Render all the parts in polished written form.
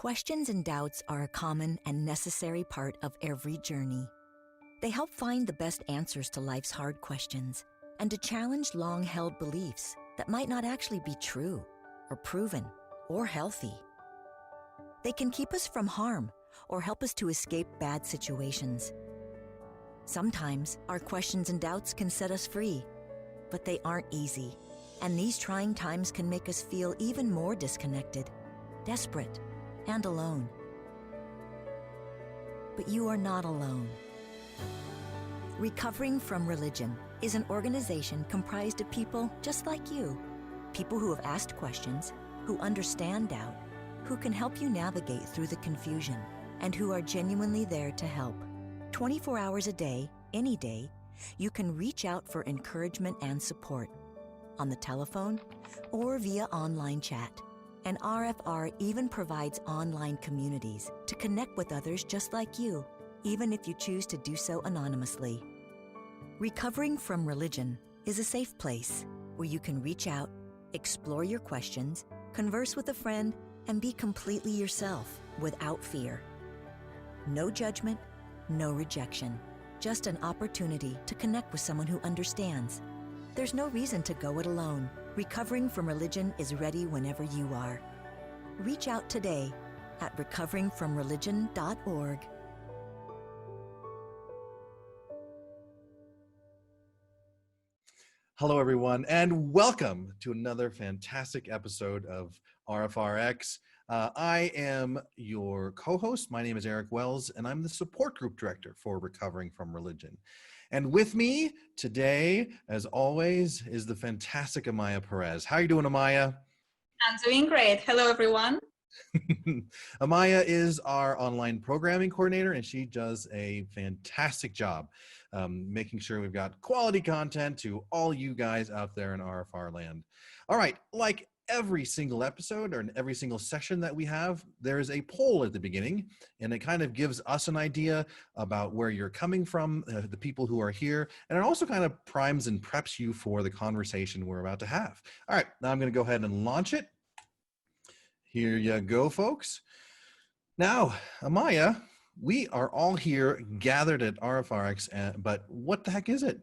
Questions and doubts are a common and necessary part of every journey. They help find the best answers to life's hard questions and to challenge long-held beliefs that might not actually be true or proven or healthy. They can keep us from harm or help us to escape bad situations. Sometimes our questions and doubts can set us free, but they aren't easy, and these trying times can make us feel even more disconnected, desperate, and alone. But you are not alone. Recovering from Religion is an organization comprised of people just like you, people who have asked questions, who understand doubt, who can help you navigate through the confusion, and who are genuinely there to help. 24 hours a day, any day, you can reach out for encouragement and support on the telephone or via online chat. And RfR even provides online communities to connect with others just like you, even if you choose to do so anonymously. Recovering from Religion is a safe place where you can reach out, explore your questions, converse with a friend, and be completely yourself without fear. No judgment, no rejection, just an opportunity to connect with someone who understands. There's no reason to go it alone. Recovering from Religion is ready whenever you are. Reach out today at recoveringfromreligion.org. Hello, everyone, and welcome to another fantastic episode of RfRx. I am your co-host. My name is Eric Wells, and I'm the support group director for Recovering from Religion. And with me today, as always, is the fantastic Amaya Perez. How are you doing, Amaya? I'm doing great. Hello, everyone. Amaya is our online programming coordinator, and she does a fantastic job making sure we've got quality content to all you guys out there in RFR land. All right, like every single episode or in every single session that we have, there is a poll at the beginning, and it kind of gives us an idea about where you're coming from, the people who are here, and it also kind of primes and preps you for the conversation we're about to have. All right, now I'm going to go ahead and launch it. Here you go, folks. Now, Amaya, we are all here gathered at RfRx, but what the heck is it?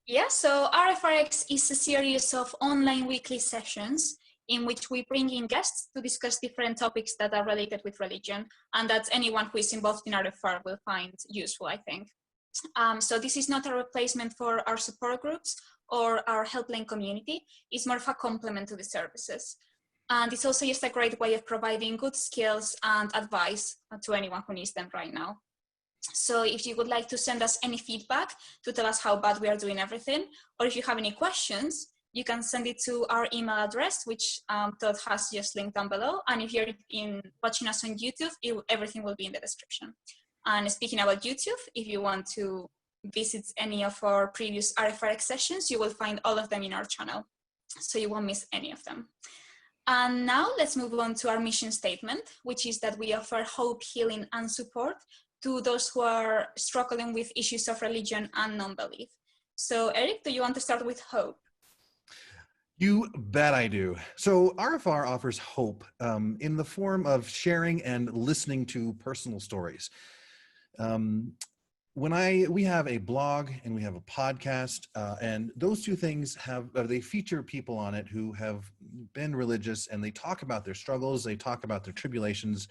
Yeah, so RfRx is a series of online weekly sessions in which we bring in guests to discuss different topics that are related with religion and that anyone who is involved in RFR will find useful, I think. So this is not a replacement for our support groups or our helpline community. It's more of a complement to the services. And it's also just a great way of providing good skills and advice to anyone who needs them right now. So if you would like to send us any feedback to tell us how bad we are doing everything, or if you have any questions, you can send it to our email address, which Todd has just linked down below. And if you're watching us on YouTube, everything will be in the description. And speaking about YouTube, if you want to visit any of our previous RfRx sessions, you will find all of them in our channel, so you won't miss any of them. And now let's move on to our mission statement, which is that we offer hope, healing, and support to those who are struggling with issues of religion and non-belief. So Eric, do you want to start with hope? You bet I do. So RFR offers hope in the form of sharing and listening to personal stories. We have a blog and we have a podcast, and those two things they feature people on it who have been religious, and they talk about their struggles, they talk about their tribulations,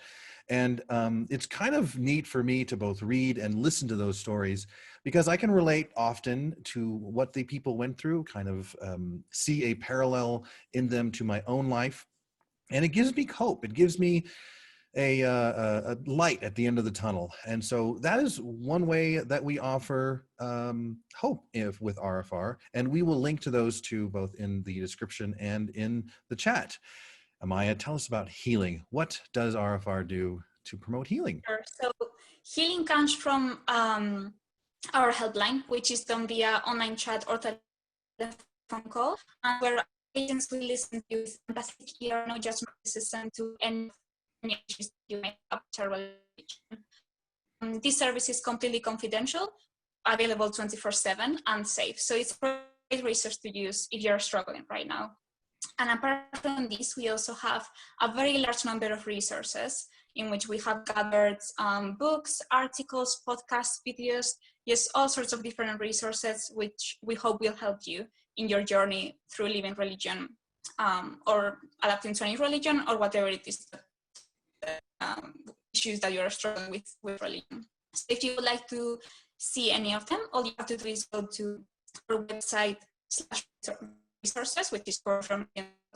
and it's kind of neat for me to both read and listen to those stories because I can relate often to what the people went through, kind of see a parallel in them to my own life, and it gives me hope. It gives me a light at the end of the tunnel. And so that is one way that we offer hope with RFR, and we will link to those two both in the description and in the chat. Amaya, tell us about healing. What does RFR do to promote healing? Sure. So healing comes from our helpline, which is done via online chat or telephone call, and where agents will listen to you with empathic ear, no judgment system to any issues you may have with your religion. This service is completely confidential, available 24/7 and safe. So it's a great resource to use if you're struggling right now. And apart from this, we also have a very large number of resources in which we have gathered books, articles, podcasts, videos, yes, all sorts of different resources, which we hope will help you in your journey through living religion, or adapting to any religion, or whatever it is, issues that you're struggling with religion. So if you would like to see any of them, all you have to do is go to our website /resources, which is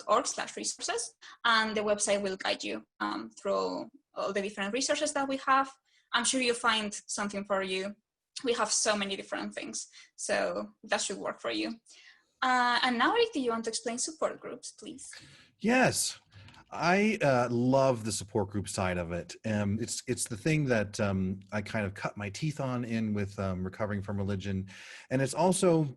org/resources, and the website will guide you through all the different resources that we have. I'm sure you'll find something for you. We have so many different things, so that should work for you. And now, Rick, do you want to explain support groups, please? Yes. I love the support group side of it. It's the thing that I kind of cut my teeth on with recovering from religion. And it's also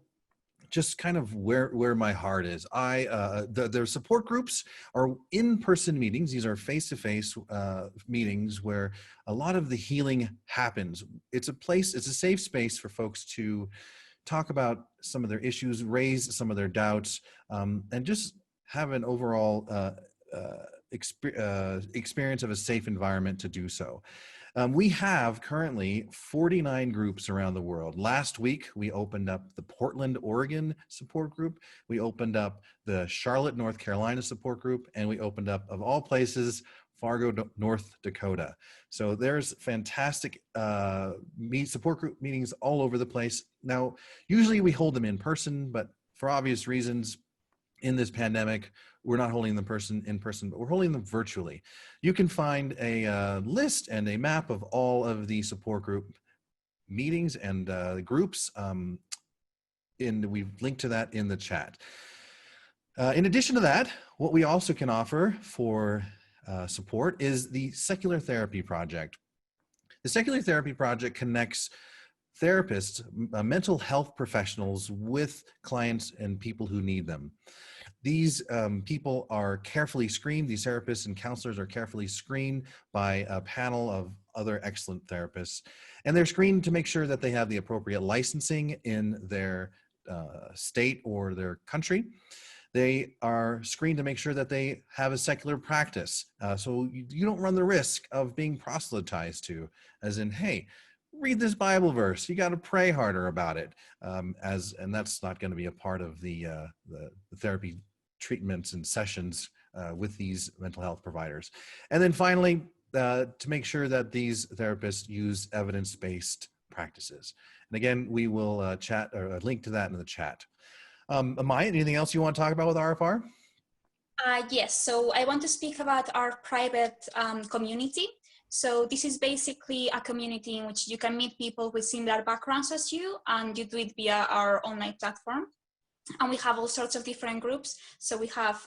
just kind of where my heart is. Their support groups are in-person meetings. These are face-to-face meetings where a lot of the healing happens. It's a safe space for folks to talk about some of their issues, raise some of their doubts, and just have an overall experience of a safe environment to do so. We have currently 49 groups around the world. Last week, we opened up the Portland, Oregon support group. We opened up the Charlotte, North Carolina support group, and we opened up, of all places, Fargo, North Dakota. So there's fantastic support group meetings all over the place. Now, usually we hold them in person, but for obvious reasons, in this pandemic, we're not holding them in person, but we're holding them virtually. You can find a list and a map of all of the support group meetings and groups. We've linked to that in the chat. In addition to that, what we also can offer for support is the Secular Therapy Project. The Secular Therapy Project connects therapists, mental health professionals with clients and people who need them. These people are carefully screened. These therapists and counselors are carefully screened by a panel of other excellent therapists. And they're screened to make sure that they have the appropriate licensing in their state or their country. They are screened to make sure that they have a secular practice. So you don't run the risk of being proselytized to, as in, hey, read this Bible verse. You got to pray harder about it. And that's not going to be a part of the therapy treatments and sessions with these mental health providers. And then finally, to make sure that these therapists use evidence-based practices. And again, we will chat or link to that in the chat. Amaya, anything else you want to talk about with RFR? Yes, so I want to speak about our private community. So this is basically a community in which you can meet people with similar backgrounds as you, and you do it via our online platform. And we have all sorts of different groups. So we have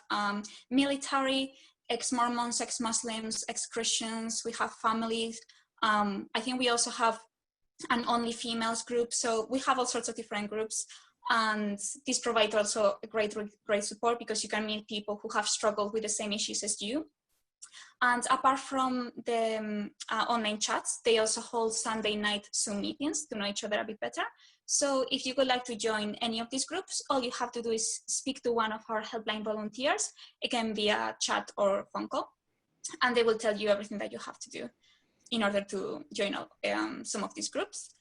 military, ex-Mormons, ex-Muslims, ex-Christians, we have families. I think we also have an only females group. So we have all sorts of different groups. And this provides also a great support because you can meet people who have struggled with the same issues as you. And apart from the online chats, they also hold Sunday night Zoom meetings to know each other a bit better. So if you would like to join any of these groups, all you have to do is speak to one of our helpline volunteers, again via chat or phone call, and they will tell you everything that you have to do in order to join some of these groups.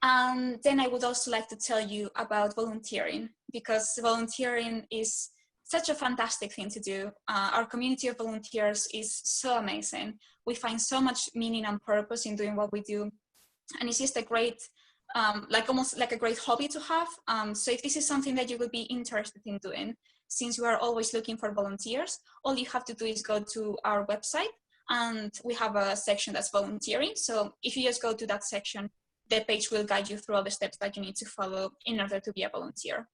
And then I would also like to tell you about volunteering, because volunteering is such a fantastic thing to do. Our community of volunteers is so amazing. We find so much meaning and purpose in doing what we do. And it's just a great, almost like a great hobby to have. So if this is something that you would be interested in doing, since we are always looking for volunteers, all you have to do is go to our website, and we have a section that's volunteering. So if you just go to that section, the page will guide you through all the steps that you need to follow in order to be a volunteer.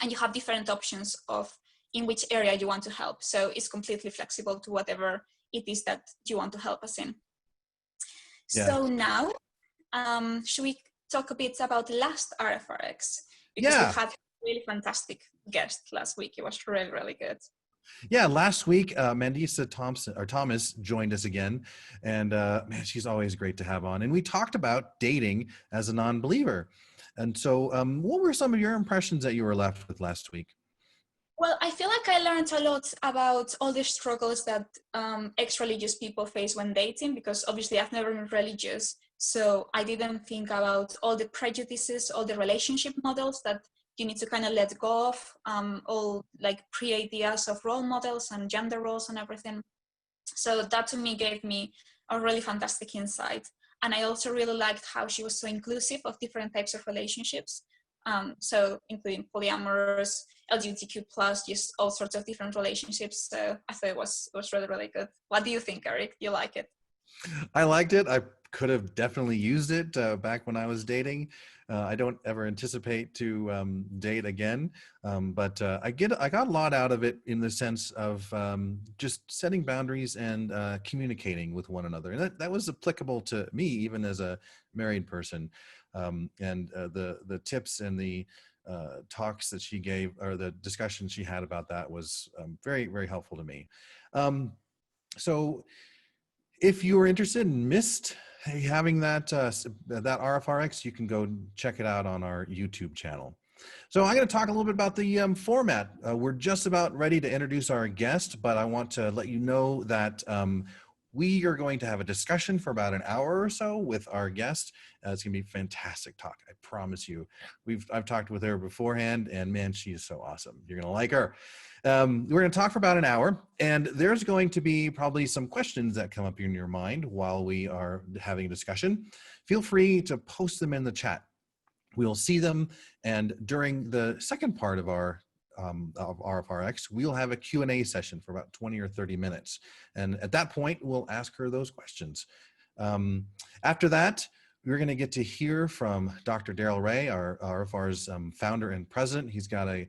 And you have different options of in which area you want to help. So it's completely flexible to whatever it is that you want to help us in. Yeah. So now, should we talk a bit about last RfRx? Because we had a really fantastic guest last week. It was really, really good. Yeah, last week, Mandisa Thomas joined us again, and man, she's always great to have on. And we talked about dating as a non-believer. And so what were some of your impressions that you were left with last week? Well, I feel like I learned a lot about all the struggles that ex-religious people face when dating, because obviously I've never been religious. So I didn't think about all the prejudices, all the relationship models that you need to kind of let go of, all like pre-ideas of role models and gender roles and everything. So that to me gave me a really fantastic insight. And I also really liked how she was so inclusive of different types of relationships. So including polyamorous, LGBTQ plus, just all sorts of different relationships. So I thought it was really, really good. What do you think, Eric? Do you like it? I liked it. I could have definitely used it back when I was dating. I don't ever anticipate to date again, but I got a lot out of it in the sense of just setting boundaries and communicating with one another, and that was applicable to me even as a married person. And the tips and the talks that she gave, or the discussion she had about that, was very, very helpful to me. So if you were interested and missed having that that RfRx, you can go check it out on our YouTube channel. So I'm going to talk a little bit about the format. We're just about ready to introduce our guest, but I want to let you know that we are going to have a discussion for about an hour or so with our guest. It's going to be fantastic talk, I promise you. I've talked with her beforehand, and man, she is so awesome. You're going to like her. We're going to talk for about an hour, and there's going to be probably some questions that come up in your mind while we are having a discussion. Feel free to post them in the chat. We'll see them, and during the second part of our RfRx, we'll have a Q&A session for about 20 or 30 minutes. And at that point, we'll ask her those questions. After that, we're going to get to hear from Dr. Darrel Ray, our RFR's founder and president. He's got a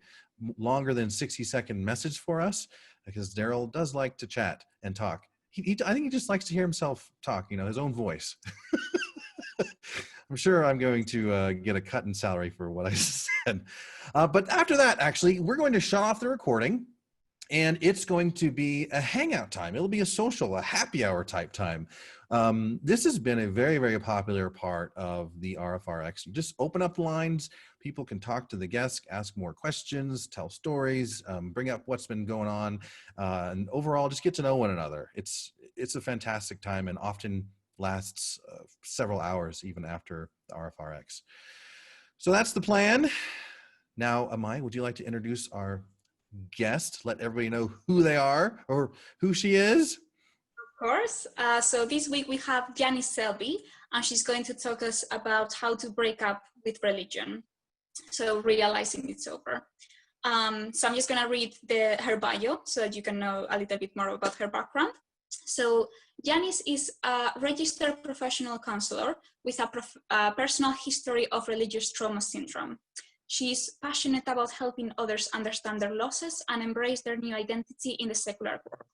longer than 60-second message for us, because Darrel does like to chat and talk. I think he just likes to hear himself talk, you know, his own voice. I'm sure I'm going to get a cut in salary for what I said. But after that, actually, we're going to shut off the recording, and it's going to be a hangout time. It'll be a social, a happy hour type time. This has been a very, very popular part of the RfRx. You just open up lines. People can talk to the guests, ask more questions, tell stories, bring up what's been going on, and overall just get to know one another. It's a fantastic time, and often lasts several hours even after the RfRx. So that's the plan. Now, Amai, would you like to introduce our guest? Let everybody know who they are or who she is. Of course. So this week we have Janice Selbie, and she's going to talk us about how to break up with religion. So realizing it's over. So I'm just going to read her bio so that you can know a little bit more about her background. So Janice is a registered professional counselor with a personal history of religious trauma syndrome. She's passionate about helping others understand their losses and embrace their new identity in the secular world.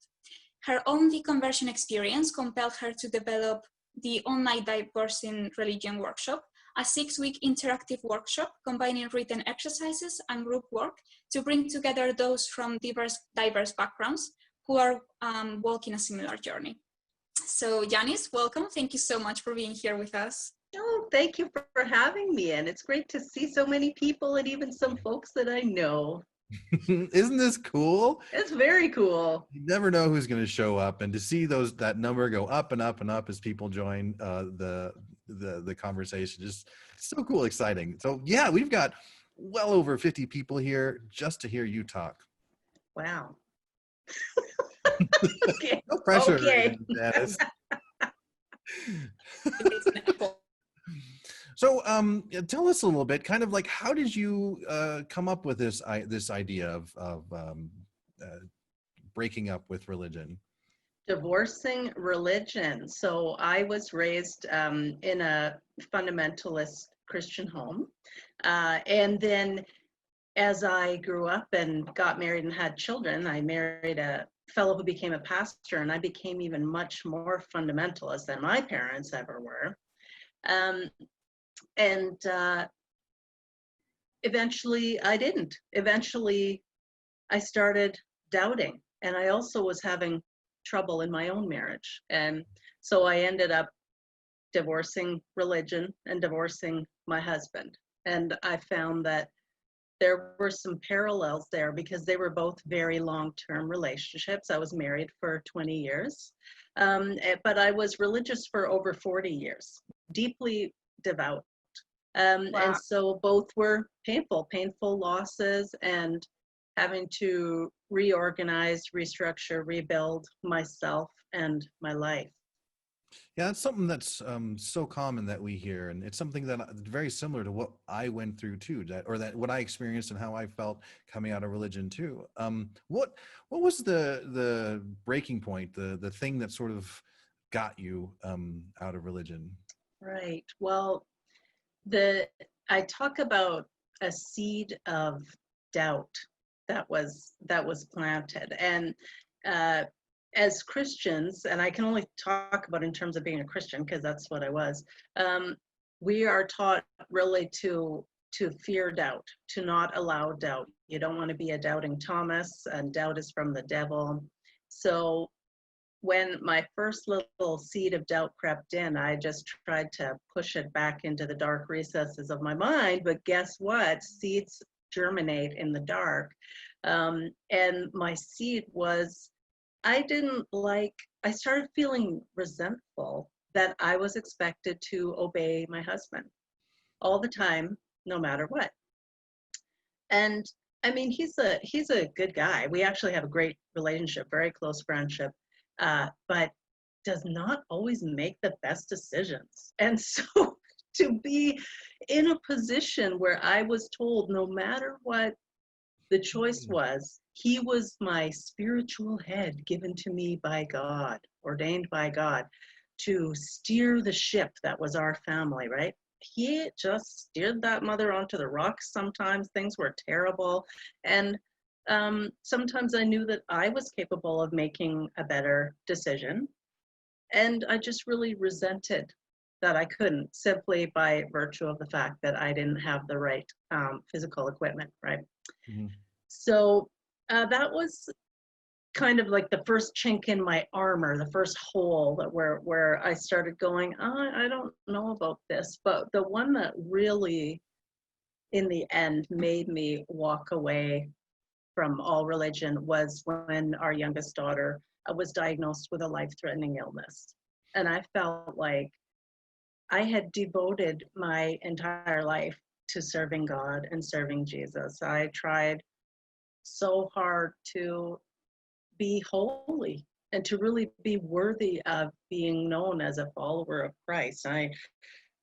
Her own deconversion experience compelled her to develop the online Divorcing Religion workshop, a 6-week interactive workshop combining written exercises and group work to bring together those from diverse backgrounds who are walking a similar journey. So Janice, welcome. Thank you so much for being here with us. Oh, thank you for having me. And it's great to see so many people and even some folks that I know. Isn't this cool? It's very cool. You never know who's going to show up, and to see that number go up and up and up as people join the conversation, just so cool, exciting. So yeah, we've got well over 50 people here just to hear you talk. Wow. Okay. No pressure. Okay. Janice. So tell us a little bit, kind of like, how did you come up with this idea of breaking up with religion? Divorcing religion. So I was raised in a fundamentalist Christian home. And then as I grew up and got married and had children, I married a fellow who became a pastor, and I became even much more fundamentalist than my parents ever were. And eventually I didn't. Eventually I started doubting, and I also was having trouble in my own marriage. And so I ended up divorcing religion and divorcing my husband. And I found that there were some parallels there because they were both very long-term relationships. I was married for 20 years, but I was religious for over 40 years, deeply devout. Wow. And so both were painful losses, and having to reorganize, restructure, rebuild myself and my life. Yeah, it's something that's so common that we hear, and it's something that very similar to what I went through too, that what I experienced and how I felt coming out of religion too. What was the breaking point, the thing that sort of got you out of religion? Right. Well, I talk about a seed of doubt that was planted, and as Christians, and I can only talk about in terms of being a Christian because that's what I was. We are taught really to fear doubt, to not allow doubt. You don't want to be a doubting Thomas, and doubt is from the devil. So when my first little seed of doubt crept in, I just tried to push it back into the dark recesses of my mind. But guess what? Seeds germinate in the dark. And my seed was, I started feeling resentful that I was expected to obey my husband all the time, no matter what. And I mean, he's a good guy. We actually have a great relationship, very close friendship. But does not always make the best decisions. And so to be in a position where I was told no matter what the choice was, he was my spiritual head given to me by God, ordained by God to steer the ship that was our family, right? He just steered that mother onto the rocks. Sometimes things were terrible. And sometimes I knew that I was capable of making a better decision. And I just really resented that I couldn't, simply by virtue of the fact that I didn't have the right physical equipment, right? Mm-hmm. So that was kind of like the first chink in my armor, the first hole that where I started going, I don't know about this. But the one that really, in the end, made me walk away from all religion was when our youngest daughter was diagnosed with a life-threatening illness. And I felt like I had devoted my entire life to serving God and serving Jesus. I tried so hard to be holy and to really be worthy of being known as a follower of Christ.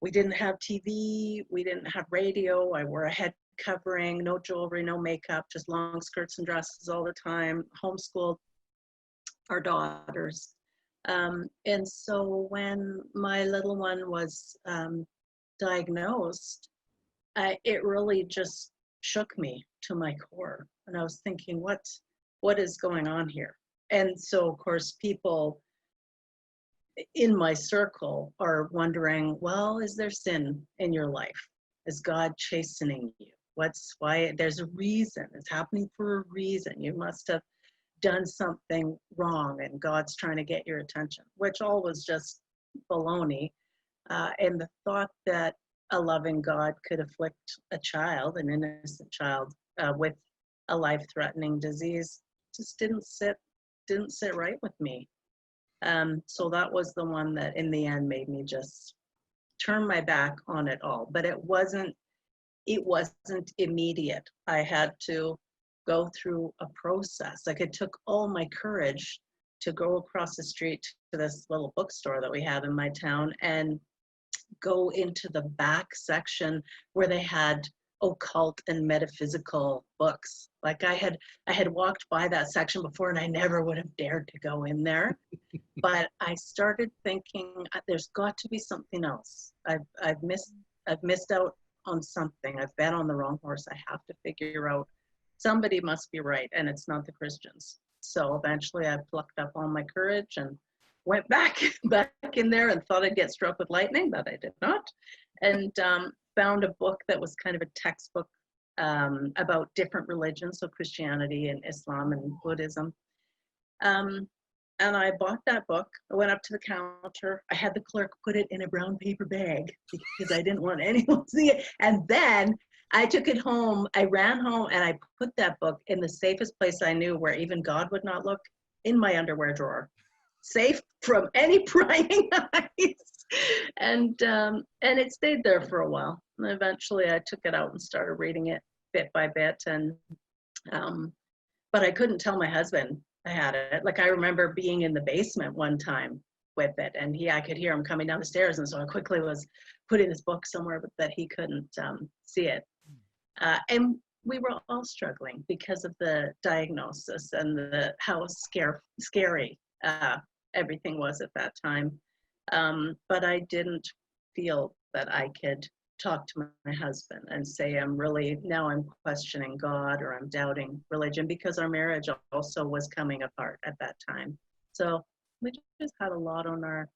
We didn't have TV, we didn't have radio. I wore a head covering, no jewelry, no makeup, just long skirts and dresses all the time, homeschooled our daughters. And so when my little one was diagnosed, it really just shook me to my core. And I was thinking, what is going on here? And so, of course, people in my circle are wondering, well, is there sin in your life? Is God chastening you? Why? There's a reason. It's happening for a reason. You must have done something wrong and God's trying to get your attention, which all was just baloney. And the thought that a loving God could afflict a child, an innocent child, with a life-threatening disease just didn't sit right with me. So that was the one that in the end made me just turn my back on it all. But it wasn't immediate. I had to go through a process. Like, it took all my courage to go across the street to this little bookstore that we have in my town and go into the back section where they had occult and metaphysical books. Like, I had walked by that section before and I never would have dared to go in there. But I started thinking, there's got to be something else. I've missed out on something. I've bet on the wrong horse. I have to figure out, somebody must be right, and it's not the Christians. So eventually I plucked up all my courage and went back in there and thought I'd get struck with lightning, but I did not. And found a book that was kind of a textbook about different religions, so Christianity and Islam and Buddhism. And I bought that book. I went up to the counter. I had the clerk put it in a brown paper bag because I didn't want anyone to see it. And then I took it home. I ran home and I put that book in the safest place I knew, where even God would not look, in my underwear drawer, safe from any prying eyes. And it stayed there for a while. And eventually I took it out and started reading it bit by bit. And but I couldn't tell my husband I had it. Like, I remember being in the basement one time with it, and I could hear him coming down the stairs, and so I quickly was putting this book somewhere that he couldn't see it. And we were all struggling because of the diagnosis and how scary everything was at that time. But I didn't feel that I could talk to my husband and say, I'm questioning God, or I'm doubting religion, because our marriage also was coming apart at that time. So we just had a lot on our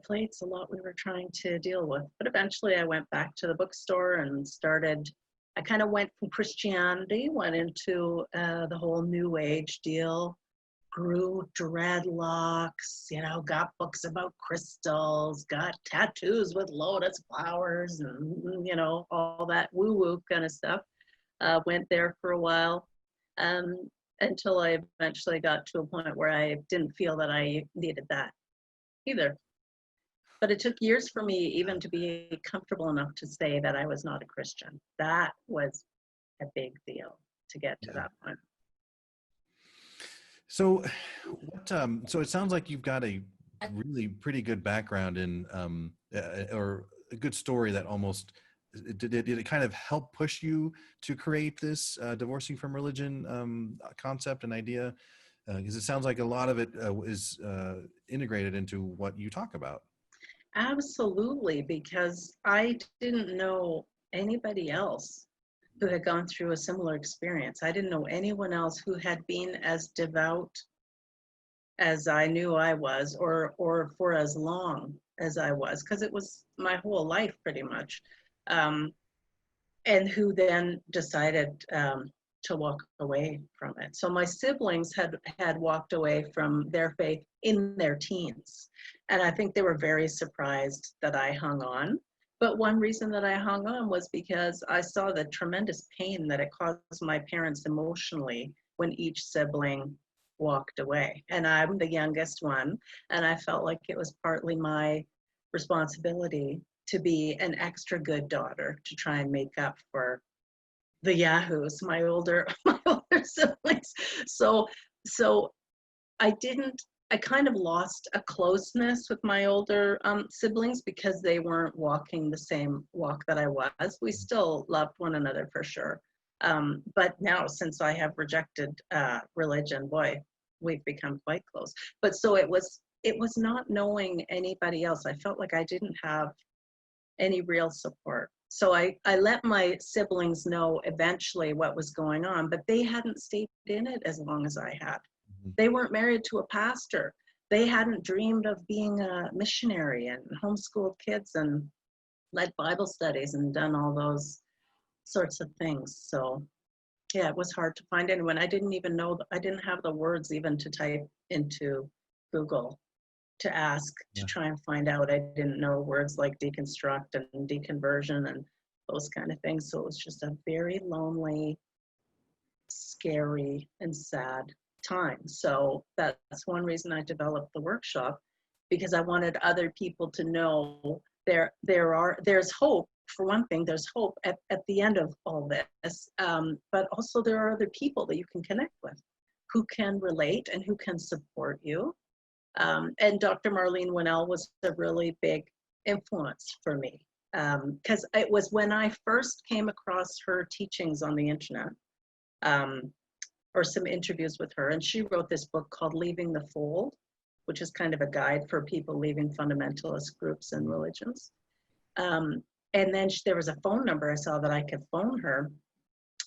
plates, a lot we were trying to deal with. But eventually I went back to the bookstore and I kind of went from Christianity, went into the whole New Age deal, grew dreadlocks, got books about crystals, got tattoos with lotus flowers, and, all that woo-woo kind of stuff. Went there for a while until I eventually got to a point where I didn't feel that I needed that either. But it took years for me even to be comfortable enough to say that I was not a Christian. That was a big deal to get to that point. So so it sounds like you've got a really pretty good background in, or a good story that almost, did it kind of help push you to create this divorcing from religion concept and idea? Because it sounds like a lot of it is integrated into what you talk about. Absolutely, because I didn't know anybody else who had gone through a similar experience. I didn't know anyone else who had been as devout as I knew I was, or for as long as I was, because it was my whole life pretty much, and who then decided to walk away from it. So my siblings had walked away from their faith in their teens, and I think they were very surprised that I hung on. But one reason that I hung on was because I saw the tremendous pain that it caused my parents emotionally when each sibling walked away. And I'm the youngest one, and I felt like it was partly my responsibility to be an extra good daughter to try and make up for the yahoos, my older siblings. So I kind of lost a closeness with my older siblings because they weren't walking the same walk that I was. We still loved one another for sure. But now, since I have rejected religion, boy, we've become quite close. But so it was not knowing anybody else. I felt like I didn't have any real support. So I let my siblings know eventually what was going on, but they hadn't stayed in it as long as I had. They weren't married to a pastor. They hadn't dreamed of being a missionary and homeschooled kids and led Bible studies and done all those sorts of things. So yeah, it was hard to find anyone. I didn't even know, I didn't have the words even to type into Google to ask, to try and find out. I didn't know words like deconstruct and deconversion and those kind of things. So it was just a very lonely, scary, and sad time. So that's one reason I developed the workshop, because I wanted other people to know there's hope. For one thing, there's hope at the end of all this, but also there are other people that you can connect with who can relate and who can support you. And Dr. Marlene Winnell was a really big influence for me, because it was when I first came across her teachings on the internet, or some interviews with her, and she wrote this book called Leaving the Fold, which is kind of a guide for people leaving fundamentalist groups and religions. And then there was a phone number I saw that I could phone her,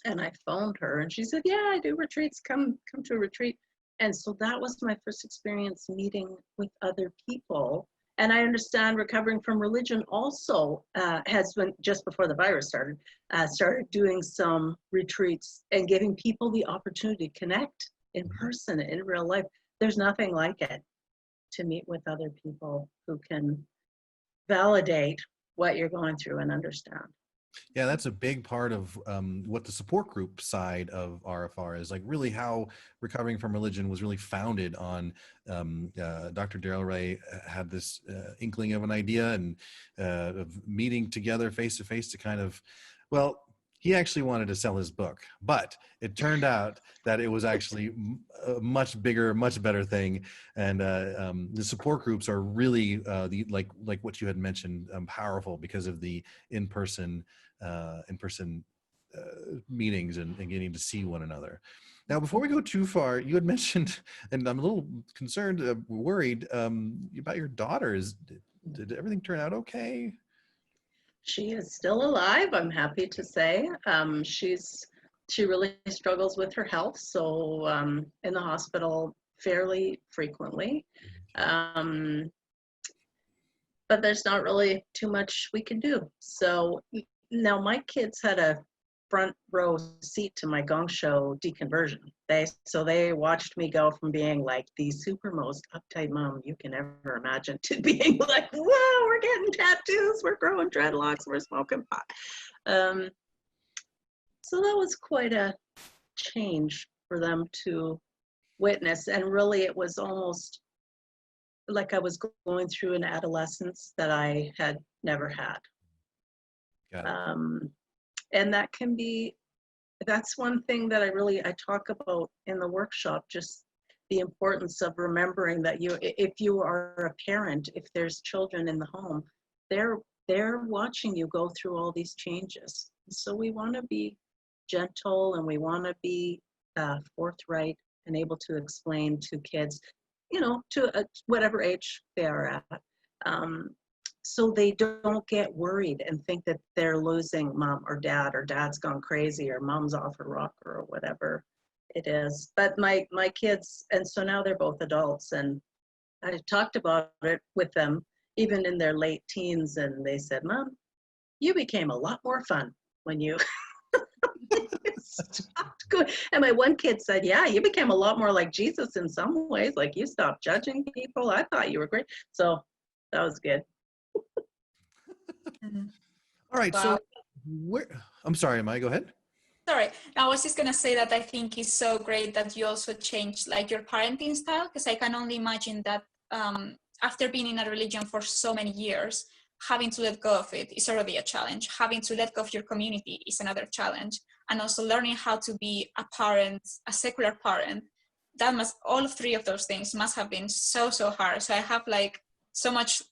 and I phoned her, and she said, yeah, I do retreats, come to a retreat. And so that was my first experience meeting with other people. And I understand Recovering from Religion also has been, just before the virus started doing some retreats and giving people the opportunity to connect in person, in real life. There's nothing like it, to meet with other people who can validate what you're going through and understand. Yeah, that's a big part of what the support group side of RFR is, like really how recovering from religion was really founded on Dr. Darrel had this inkling of an idea and of meeting together face to face to kind of, well, he actually wanted to sell his book, but it turned out that it was actually a much bigger, much better thing. And the support groups are really like what you had mentioned, powerful because of the in-person meetings and getting to see one another. Now, before we go too far, you had mentioned, and I'm a little concerned, worried about your daughter. Did everything turn out okay? She is still alive, I'm happy to say. She really struggles with her health, so in the hospital fairly frequently. But there's not really too much we can do. So now my kids had a front row seat to my gong show deconversion. They watched me go from being like the super most uptight mom you can ever imagine to being like, whoa, we're getting tattoos, we're growing dreadlocks, we're smoking pot. So that was quite a change for them to witness. And really it was almost like I was going through an adolescence that I had never had. And that's one thing that I talk about in the workshop, just the importance of remembering that if you are a parent, if there's children in the home, they're watching you go through all these changes. So we want to be gentle and we want to be forthright and able to explain to kids, to whatever age they are at. So they don't get worried and think that they're losing mom or dad's gone crazy or mom's off her rocker or whatever it is. But my kids, and so now they're both adults, and I talked about it with them even in their late teens, and they said, Mom, you became a lot more fun when you stopped going. And my one kid said, yeah, you became a lot more like Jesus in some ways, like you stopped judging people. I thought you were great. So that was good. All right. Wow. So I'm sorry, Amai, go ahead. Sorry, I was just gonna say that I think it's so great that you also changed like your parenting style, because I can only imagine that after being in a religion for so many years, having to let go of it is already a challenge. Having to let go of your community is another challenge. And also learning how to be a parent, a secular parent, all three of those things must have been so hard. So I have like so much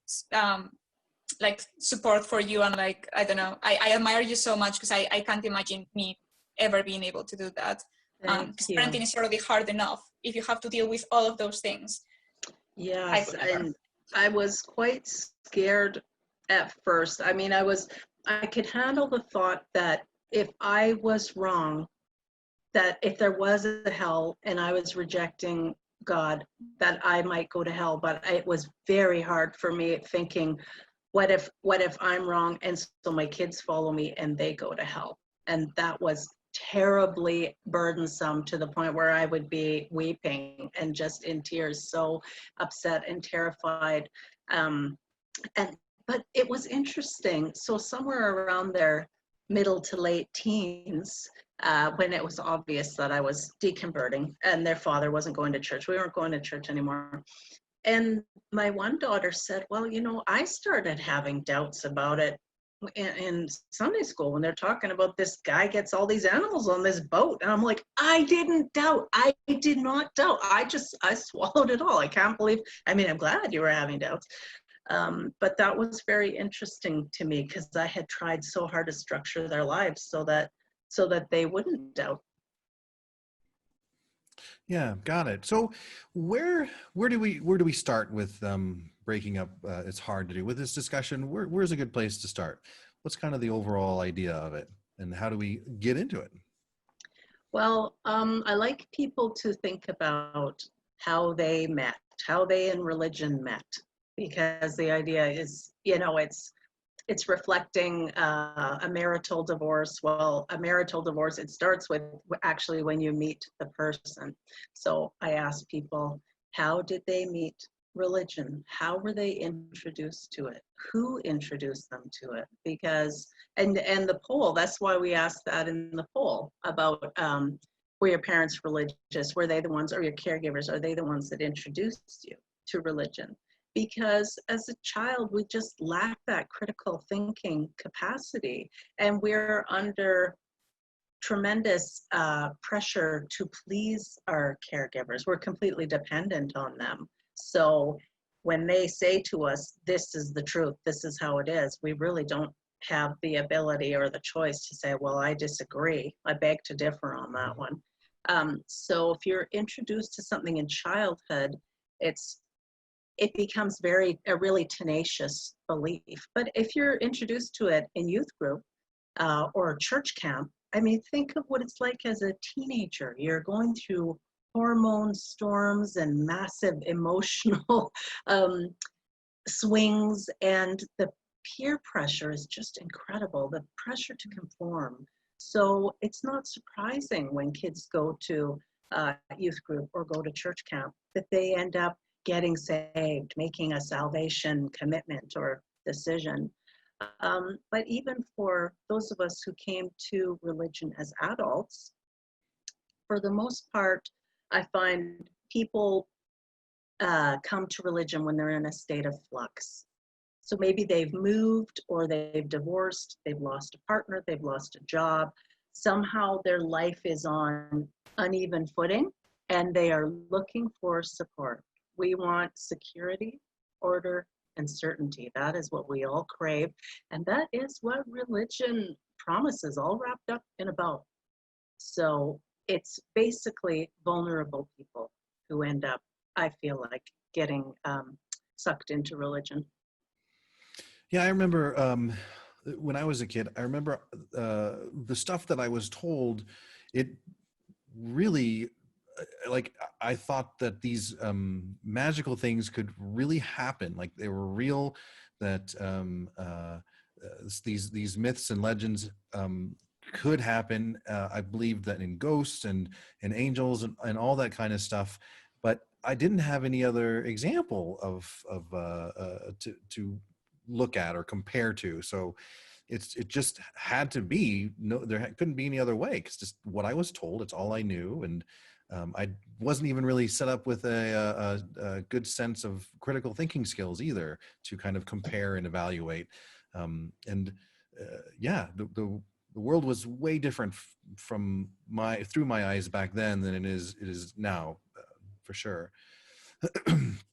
like support for you, and like, I don't know, I admire you so much, because I can't imagine me ever being able to do that. Because parenting is already hard enough if you have to deal with all of those things. Yes, and I was quite scared at first. I mean, I could handle the thought that if I was wrong, that if there was a hell and I was rejecting God, that I might go to hell. But it was very hard for me thinking, what if I'm wrong and so my kids follow me and they go to hell? And that was terribly burdensome, to the point where I would be weeping and just in tears, so upset and terrified. But it was interesting. So somewhere around their middle to late teens, when it was obvious that I was deconverting and their father wasn't going to church, we weren't going to church anymore. And my one daughter said, well, I started having doubts about it in Sunday school when they're talking about this guy gets all these animals on this boat. And I'm like, I didn't doubt. I did not doubt. I swallowed it all. I can't believe, I'm glad you were having doubts. But that was very interesting to me, because I had tried so hard to structure their lives so that they wouldn't doubt. Yeah, got it. So where do we start with breaking up? It's hard to do with this discussion. Where's a good place to start? What's kind of the overall idea of it, and how do we get into it? Well, I like people to think about how they met, how they in religion met, because the idea is, it's reflecting a marital divorce. Well, a marital divorce, it starts with actually when you meet the person. So I ask people, how did they meet religion? How were they introduced to it? Who introduced them to it? Because, and the poll, that's why we asked that in the poll about were your parents religious? Were they the ones, or your caregivers, are they the ones that introduced you to religion? Because as a child, we just lack that critical thinking capacity, and we're under tremendous pressure to please our caregivers. We're completely dependent on them. So when they say to us, this is the truth, this is how it is, we really don't have the ability or the choice to say, well, I disagree. I beg to differ on that one. So if you're introduced to something in childhood, it becomes a really tenacious belief. But if you're introduced to it in youth group or church camp, I mean, think of what it's like as a teenager. You're going through hormone storms and massive emotional swings, and the peer pressure is just incredible, the pressure to conform. So it's not surprising when kids go to youth group or go to church camp that they end up getting saved, making a salvation commitment or decision. But even for those of us who came to religion as adults, for the most part, I find people come to religion when they're in a state of flux. So maybe they've moved, or they've divorced, they've lost a partner, they've lost a job. Somehow their life is on uneven footing, and they are looking for support. We want security, order, and certainty. That is what we all crave. And that is what religion promises, all wrapped up in a bow. So it's basically vulnerable people who end up, I feel like, getting sucked into religion. Yeah, I remember when I was a kid, I remember the stuff that I was told, it really, like, I thought that these magical things could really happen, like they were real, that these myths and legends could happen. I believed that in ghosts and angels and all that kind of stuff, but I didn't have any other example to look at or compare to. So it just had to be, there couldn't be any other way, because just what I was told, it's all I knew. And I wasn't even really set up with a good sense of critical thinking skills either to kind of compare and evaluate. Yeah, the world was way different through my eyes back then than it is now, for sure.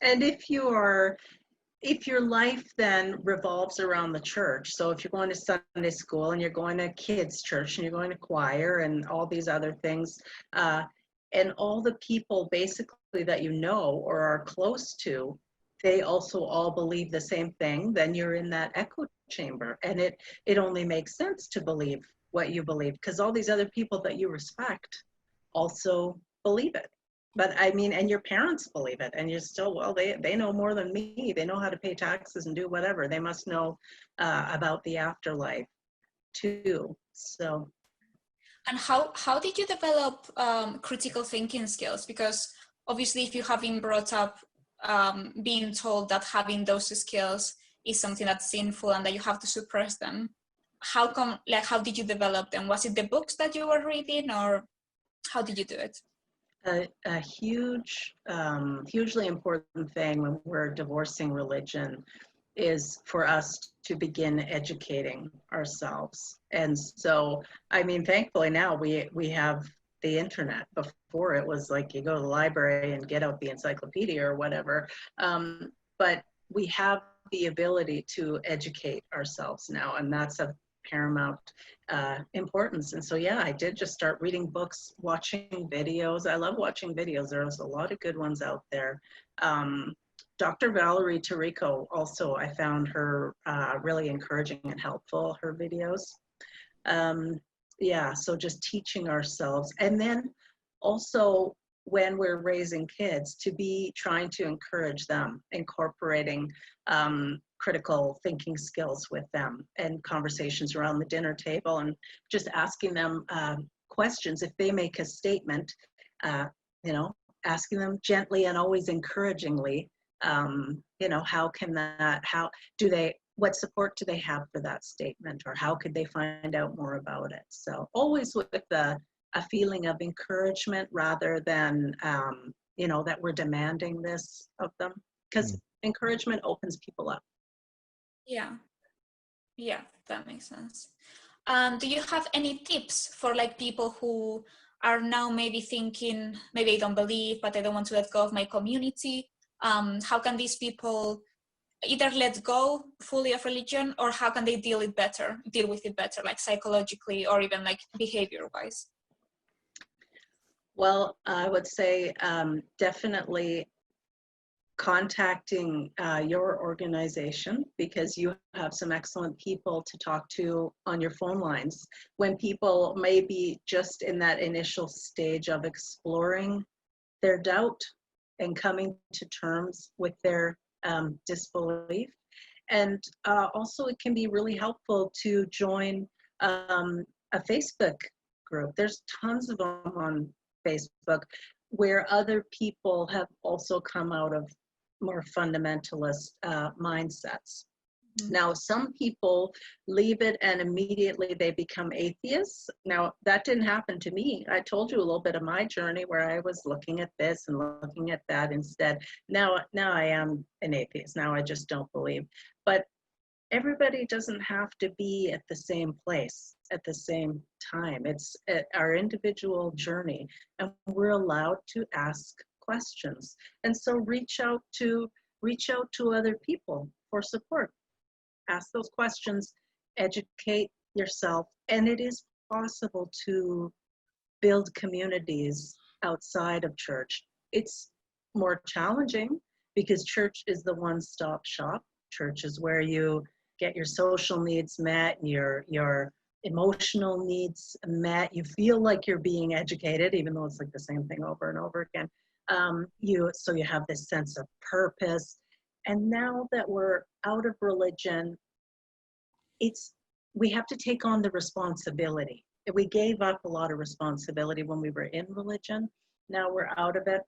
And if your life then revolves around the church, so if you're going to Sunday school and you're going to kids' church and you're going to choir and all these other things, and all the people basically that you know or are close to, they also all believe the same thing, then you're in that echo chamber. And it only makes sense to believe what you believe, because all these other people that you respect also believe it. But I mean, and your parents believe it, and you're still, well, they know more than me. They know how to pay taxes and do whatever. They must know about the afterlife too. So. And how did you develop critical thinking skills? Because obviously, if you have been brought up being told that having those skills is something that's sinful and that you have to suppress them, how did you develop them? Was it the books that you were reading, or how did you do it? A hugely important thing when we're divorcing religion is for us to begin educating ourselves. And so, I mean, thankfully now we have the internet. Before it was like you go to the library and get out the encyclopedia or whatever. But we have the ability to educate ourselves now, and that's of paramount importance. And so, yeah, I did just start reading books, watching videos. I love watching videos. There's a lot of good ones out there. Dr. Valerie Tarico, also, I found her really encouraging and helpful, her videos. Yeah, so just teaching ourselves. And then also when we're raising kids, to be trying to encourage them, incorporating critical thinking skills with them, and conversations around the dinner table, and just asking them questions. If they make a statement, asking them gently and always encouragingly, You know, how can that, what support do they have for that statement, or how could they find out more about it? So always with a feeling of encouragement rather than, you know, that we're demanding this of them, because encouragement opens people up. Yeah, yeah, that makes sense. Do you have any tips for like people who are now maybe thinking, maybe I don't believe, but I don't want to let go of my community? How can these people either let go fully of religion, or how can they deal with it better, like psychologically or even like behavior wise? Well, I would say definitely contacting your organization, because you have some excellent people to talk to on your phone lines when people may be just in that initial stage of exploring their doubt and coming to terms with their disbelief. And also it can be really helpful to join a Facebook group. There's tons of them on Facebook where other people have also come out of more fundamentalist mindsets. Now, some people leave it and immediately they become atheists. Now, that didn't happen to me. I told you a little bit of my journey where I was looking at this and looking at that instead. Now I am an atheist. Now I just don't believe. But everybody doesn't have to be at the same place at the same time. It's our individual journey, and we're allowed to ask questions. And so reach out to other people for support. Ask those questions, educate yourself, and it is possible to build communities outside of church. It's more challenging because church is the one-stop shop. Church is where you get your social needs met, your emotional needs met. You feel like you're being educated, even though it's like the same thing over and over again. So you have this sense of purpose. And now that we're out of religion, we have to take on the responsibility. We gave up a lot of responsibility when we were in religion. Now we're out of it.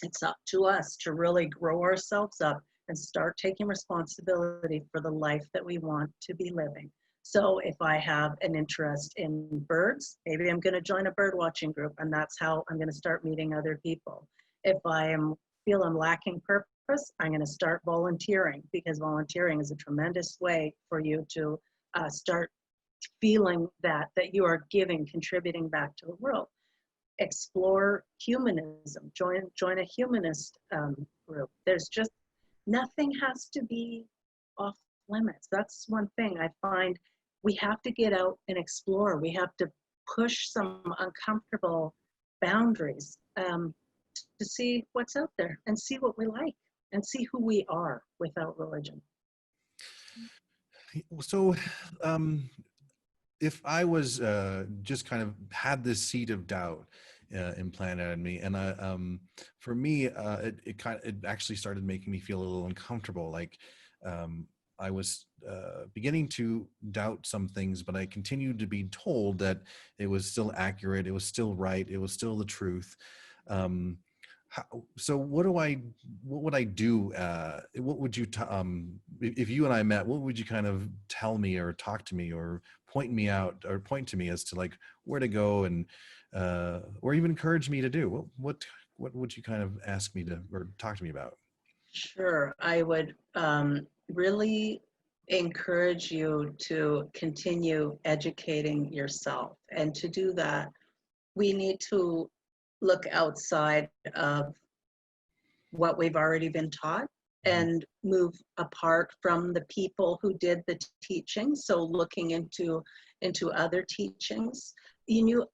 It's up to us to really grow ourselves up and start taking responsibility for the life that we want to be living. So if I have an interest in birds, maybe I'm going to join a bird watching group, and that's how I'm going to start meeting other people. If I feel I'm lacking purpose, I'm going to start volunteering, because volunteering is a tremendous way for you to start feeling that you are contributing back to the world. Explore humanism, join a humanist group. There's just, nothing has to be off limits. That's one thing I find. We have to get out and explore. We have to push some uncomfortable boundaries to see what's out there and see what we like and see who we are without religion. So if I was just kind of had this seed of doubt implanted in me, and for me, it actually started making me feel a little uncomfortable. Like I was beginning to doubt some things, but I continued to be told that it was still accurate, it was still right, it was still the truth. So what would I do? What would you, if you and I met, what would you kind of tell me or talk to me or point me out or point to me as to like where to go, and or even encourage me to do? What would you kind of ask me to or talk to me about? Sure, I would really encourage you to continue educating yourself. And to do that, we need to look outside of what we've already been taught and move apart from the people who did the teaching. So looking into other teachings. You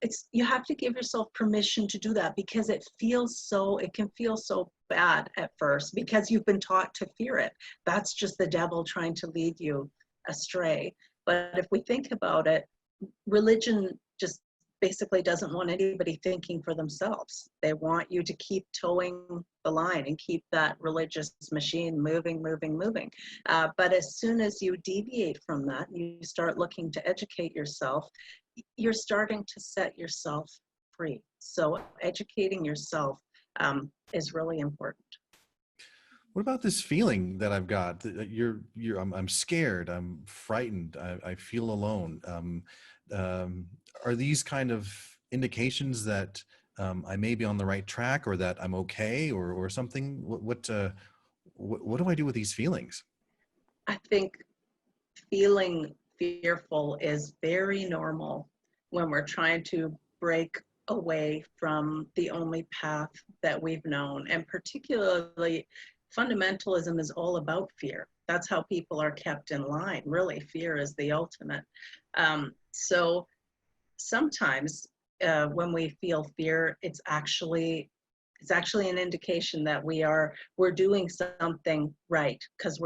have to give yourself permission to do that, because it can feel so bad at first because you've been taught to fear it. That's just the devil trying to lead you astray. But if we think about it, religion just basically doesn't want anybody thinking for themselves. They want you to keep towing the line and keep that religious machine moving. But as soon as you deviate from that, you start looking to educate yourself, you're starting to set yourself free. So educating yourself is really important. What about this feeling that I've got? I'm scared. I'm frightened. I feel alone. Are these kind of indications that I may be on the right track, or that I'm okay, or something? What do I do with these feelings? I think feeling fearful is very normal when we're trying to break away from the only path that we've known. And particularly, fundamentalism is all about fear. That's how people are kept in line. Really, fear is the ultimate. So sometimes when we feel fear, it's actually an indication that we're doing something right, because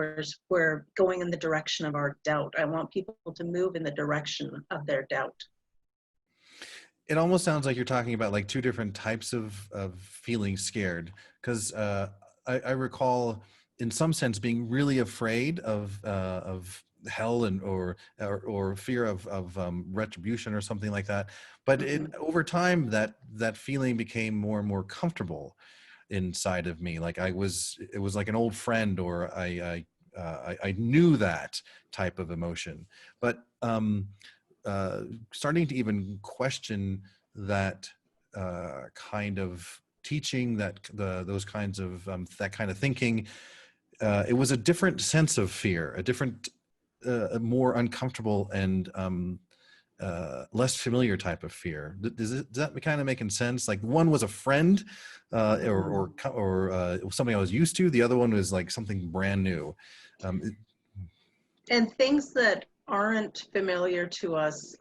we're going in the direction of our doubt. I want people to move in the direction of their doubt. It almost sounds like you're talking about like two different types of feeling scared, because I recall in some sense being really afraid of hell and or fear of retribution or something like that. But over time that feeling became more and more comfortable inside of me. Like it was like an old friend, or I knew that type of emotion. But starting to even question that kind of teaching, those kinds of that kind of thinking, it was a different sense of fear, a different, more uncomfortable and less familiar type of fear. Does that kind of making sense? Like one was a friend, or something I was used to. The other one was like something brand new. And things that aren't familiar to us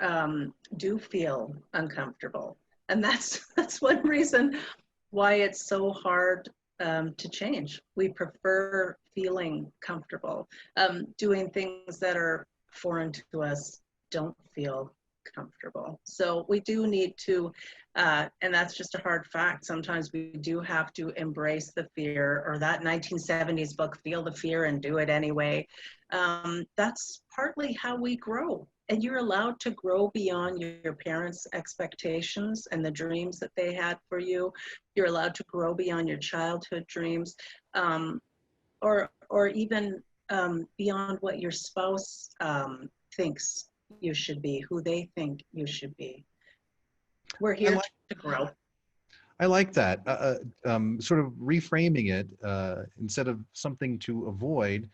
do feel uncomfortable. And that's one reason why it's so hard to change. We prefer feeling comfortable. Doing things that are foreign to us don't feel comfortable. So we do need to, and that's just a hard fact, sometimes we do have to embrace the fear, or that 1970s book, Feel the Fear and Do It Anyway. That's partly how we grow. And you're allowed to grow beyond your parents' expectations and the dreams that they had for you. You're allowed to grow beyond your childhood dreams, or even beyond what your spouse thinks you should be, who they think you should be. We're here to grow. I like that. Sort of reframing it, instead of something to avoid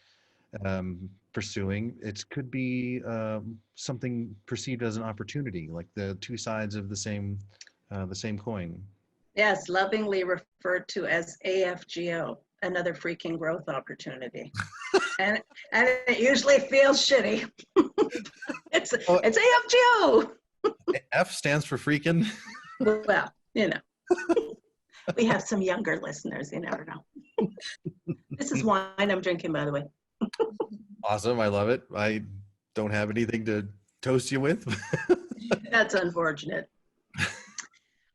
pursuing, it could be something perceived as an opportunity, like the two sides of the same coin. Yes, lovingly referred to as AFGO, another freaking growth opportunity. and it usually feels shitty. It's AFGO. F stands for freaking. Well, you know, we have some younger listeners. You never know. This is wine I'm drinking, by the way. Awesome. I love it. I don't have anything to toast you with. That's unfortunate.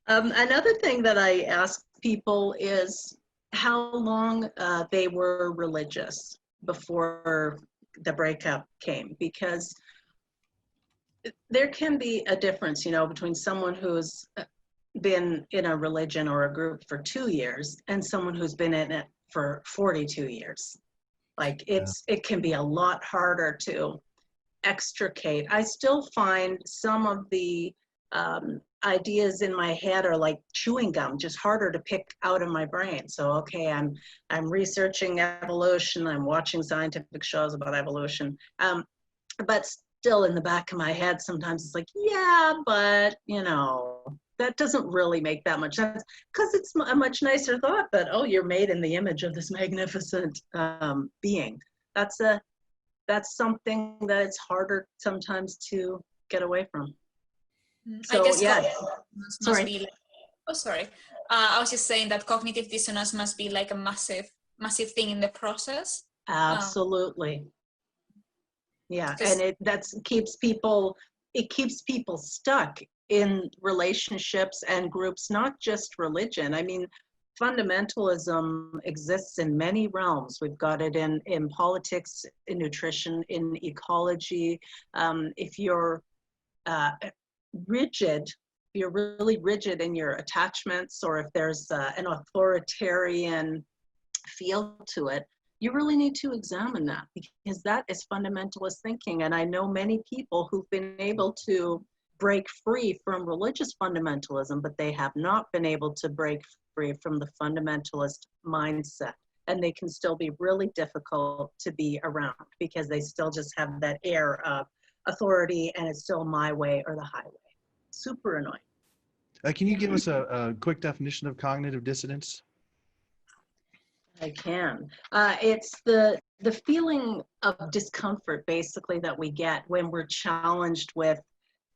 Another thing that I ask people is how long they were religious before the breakup came, because there can be a difference, you know, between someone who's been in a religion or a group for 2 years and someone who's been in it for 42 years. Like it can be a lot harder to extricate. I still find some of the ideas in my head are like chewing gum, just harder to pick out of my brain. So, okay, I'm researching evolution, I'm watching scientific shows about evolution, but still in the back of my head, sometimes it's like, yeah, but you know, that doesn't really make that much sense, because it's a much nicer thought that, oh, you're made in the image of this magnificent being. That's something that it's harder sometimes to get away from. So, I guess yeah. must be like, oh, sorry. I was just saying that cognitive dissonance must be like a massive thing in the process. Absolutely. Yeah, and it keeps people stuck in relationships and groups, not just religion. I mean, fundamentalism exists in many realms. We've got it in politics, in nutrition, in ecology. If you're rigid, you're really rigid in your attachments, or if there's an authoritarian feel to it, you really need to examine that, because that is fundamentalist thinking. And I know many people who've been able to break free from religious fundamentalism, but they have not been able to break free from the fundamentalist mindset. And they can still be really difficult to be around because they still just have that air of authority and it's still my way or the highway. Super annoying. Can you give us a quick definition of cognitive dissonance? I can. It's the feeling of discomfort, basically, that we get when we're challenged with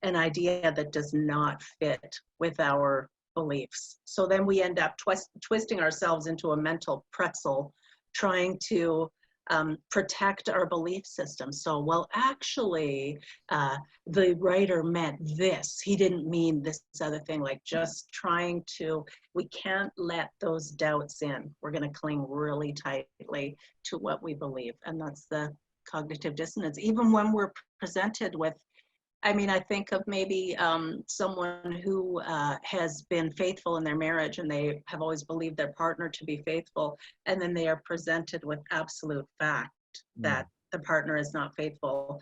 an idea that does not fit with our beliefs. So then we end up twisting ourselves into a mental pretzel, trying to protect our belief system. So, well, actually, the writer meant this. He didn't mean this other thing. Like, just trying to, we can't let those doubts in. We're going to cling really tightly to what we believe. And that's the cognitive dissonance. Even when we're presented with, I mean, I think of maybe someone who has been faithful in their marriage and they have always believed their partner to be faithful, and then they are presented with absolute fact that the partner is not faithful.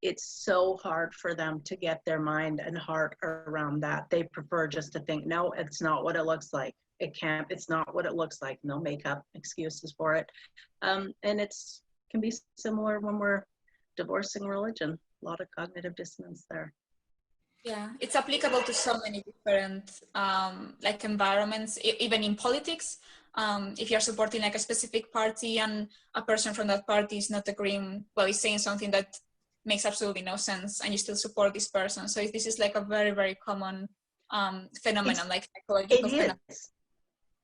It's so hard for them to get their mind and heart around that. They prefer just to think, no, it's not what it looks like. It's not what it looks like. And they'll make up excuses for it. And can be similar when we're divorcing religion. A lot of cognitive dissonance there. Yeah, it's applicable to so many different like environments, even in politics. If you're supporting like a specific party and a person from that party is not agreeing, well, is saying something that makes absolutely no sense, and you still support this person. So this is like a very, very common phenomenon, like psychological phenomenon.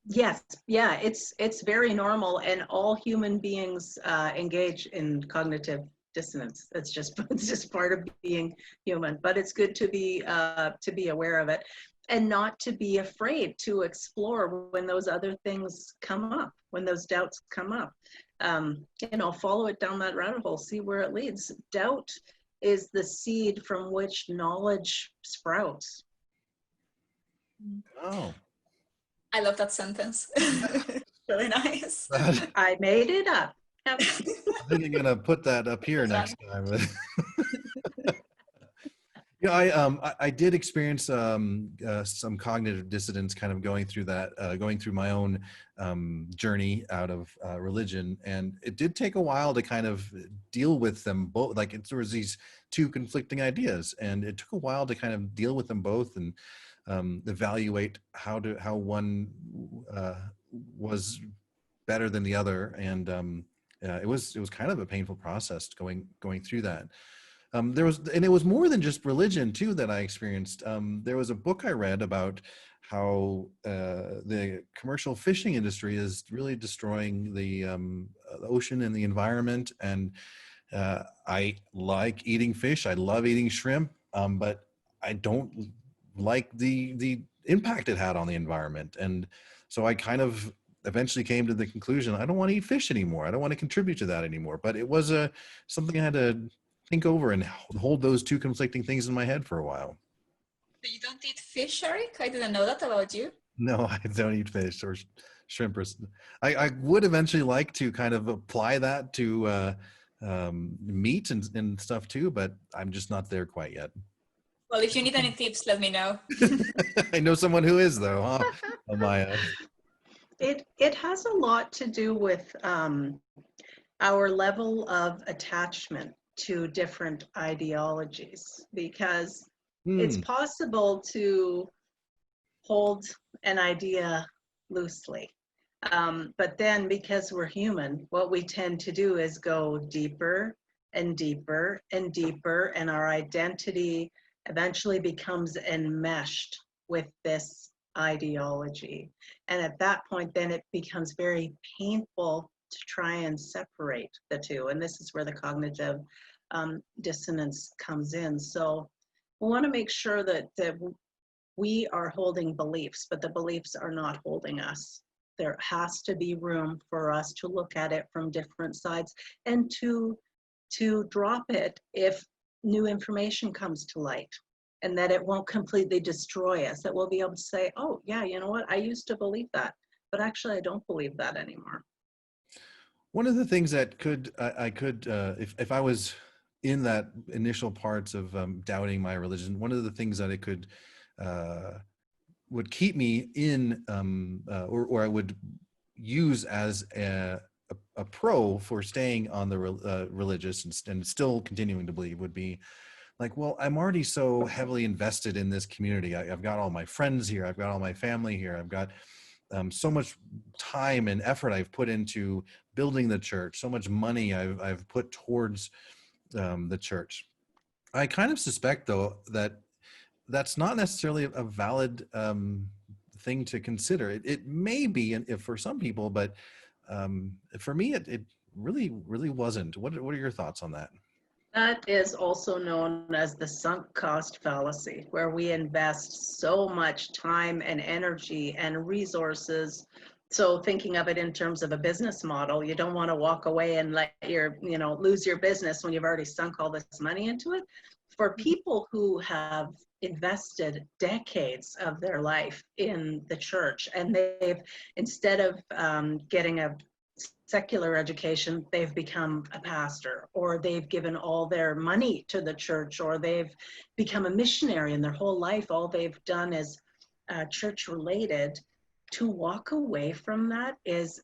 Yes, yeah, it's very normal, and all human beings engage in cognitive dissonance. It's just part of being human. But it's good to be aware of it, and not to be afraid to explore when those other things come up, when those doubts come up. Follow it down that rabbit hole, see where it leads. Doubt is the seed from which knowledge sprouts. Oh, I love that sentence. Really nice. I made it up. I think I'm gonna put that up here next time. I did experience some cognitive dissonance, kind of going through my own journey out of religion, and it did take a while to kind of deal with them both. Like there was these two conflicting ideas, and it took a while to kind of deal with them both and evaluate how one was better than the other, and it was kind of a painful process going through that. It was more than just religion too that I experienced. There was a book I read about how the commercial fishing industry is really destroying the ocean and the environment. And I like eating fish. I love eating shrimp, but I don't like the impact it had on the environment. And so I kind of eventually came to the conclusion, I don't want to eat fish anymore. I don't want to contribute to that anymore. But it was something I had to think over and hold those two conflicting things in my head for a while. So you don't eat fish, Eric? I didn't know that about you. No, I don't eat fish or shrimp. I would eventually like to kind of apply that to meat and stuff too, but I'm just not there quite yet. Well, if you need any tips, let me know. I know someone who is, though, huh, Amaya? It has a lot to do with our level of attachment to different ideologies, because it's possible to hold an idea loosely. But then, because we're human, what we tend to do is go deeper and deeper and deeper, and our identity eventually becomes enmeshed with this ideology. And at that point, then it becomes very painful to try and separate the two. And this is where the cognitive dissonance comes in. So we want to make sure that we are holding beliefs, but the beliefs are not holding us. There has to be room for us to look at it from different sides and to drop it if new information comes to light, and that it won't completely destroy us, that we'll be able to say, oh yeah, you know what, I used to believe that, but actually I don't believe that anymore. One of the things that I could, if I was in that initial parts of doubting my religion, one of the things that it could, would keep me in, or I would use as a pro for staying on the religious and still continuing to believe would be like, well, I'm already so heavily invested in this community. I've got all my friends here. I've got all my family here. I've got so much time and effort I've put into building the church, so much money I've put towards the church. I kind of suspect, though, that that's not necessarily a valid thing to consider. It may be if for some people, but for me, it really wasn't. What are your thoughts on that? That is also known as the sunk cost fallacy, where we invest so much time and energy and resources. So thinking of it in terms of a business model, you don't want to walk away and let lose your business when you've already sunk all this money into it. For people who have invested decades of their life in the church, and they've, instead of getting a secular education, they've become a pastor, or they've given all their money to the church, or they've become a missionary, and their whole life all they've done is church related. To walk away from that is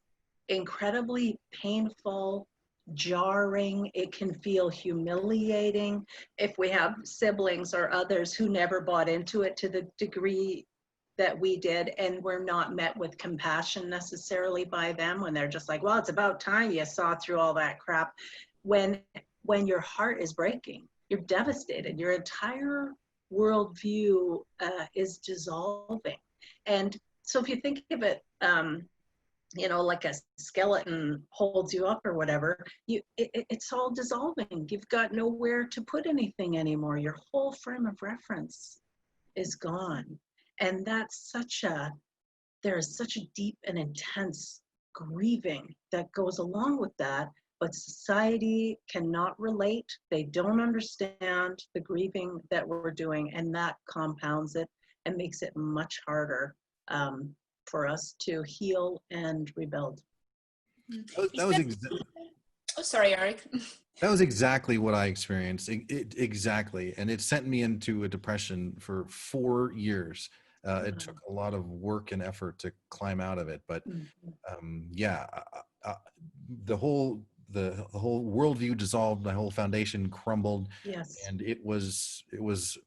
incredibly painful, jarring. It can feel humiliating. If we have siblings or others who never bought into it to the degree that we did, and we're not met with compassion necessarily by them, when they're just like, well, it's about time you saw through all that crap. When your heart is breaking, you're devastated, your entire worldview is dissolving. And so if you think of it, like a skeleton holds you up or whatever, it's all dissolving. You've got nowhere to put anything anymore. Your whole frame of reference is gone. And there's such a deep and intense grieving that goes along with that, but society cannot relate. They don't understand the grieving that we're doing, and that compounds it and makes it much harder for us to heal and rebuild. Oh, sorry, Eric. That was exactly what I experienced. Exactly. And it sent me into a depression for 4 years. It took a lot of work and effort to climb out of it. But the whole worldview dissolved, my whole foundation crumbled. Yes. And it was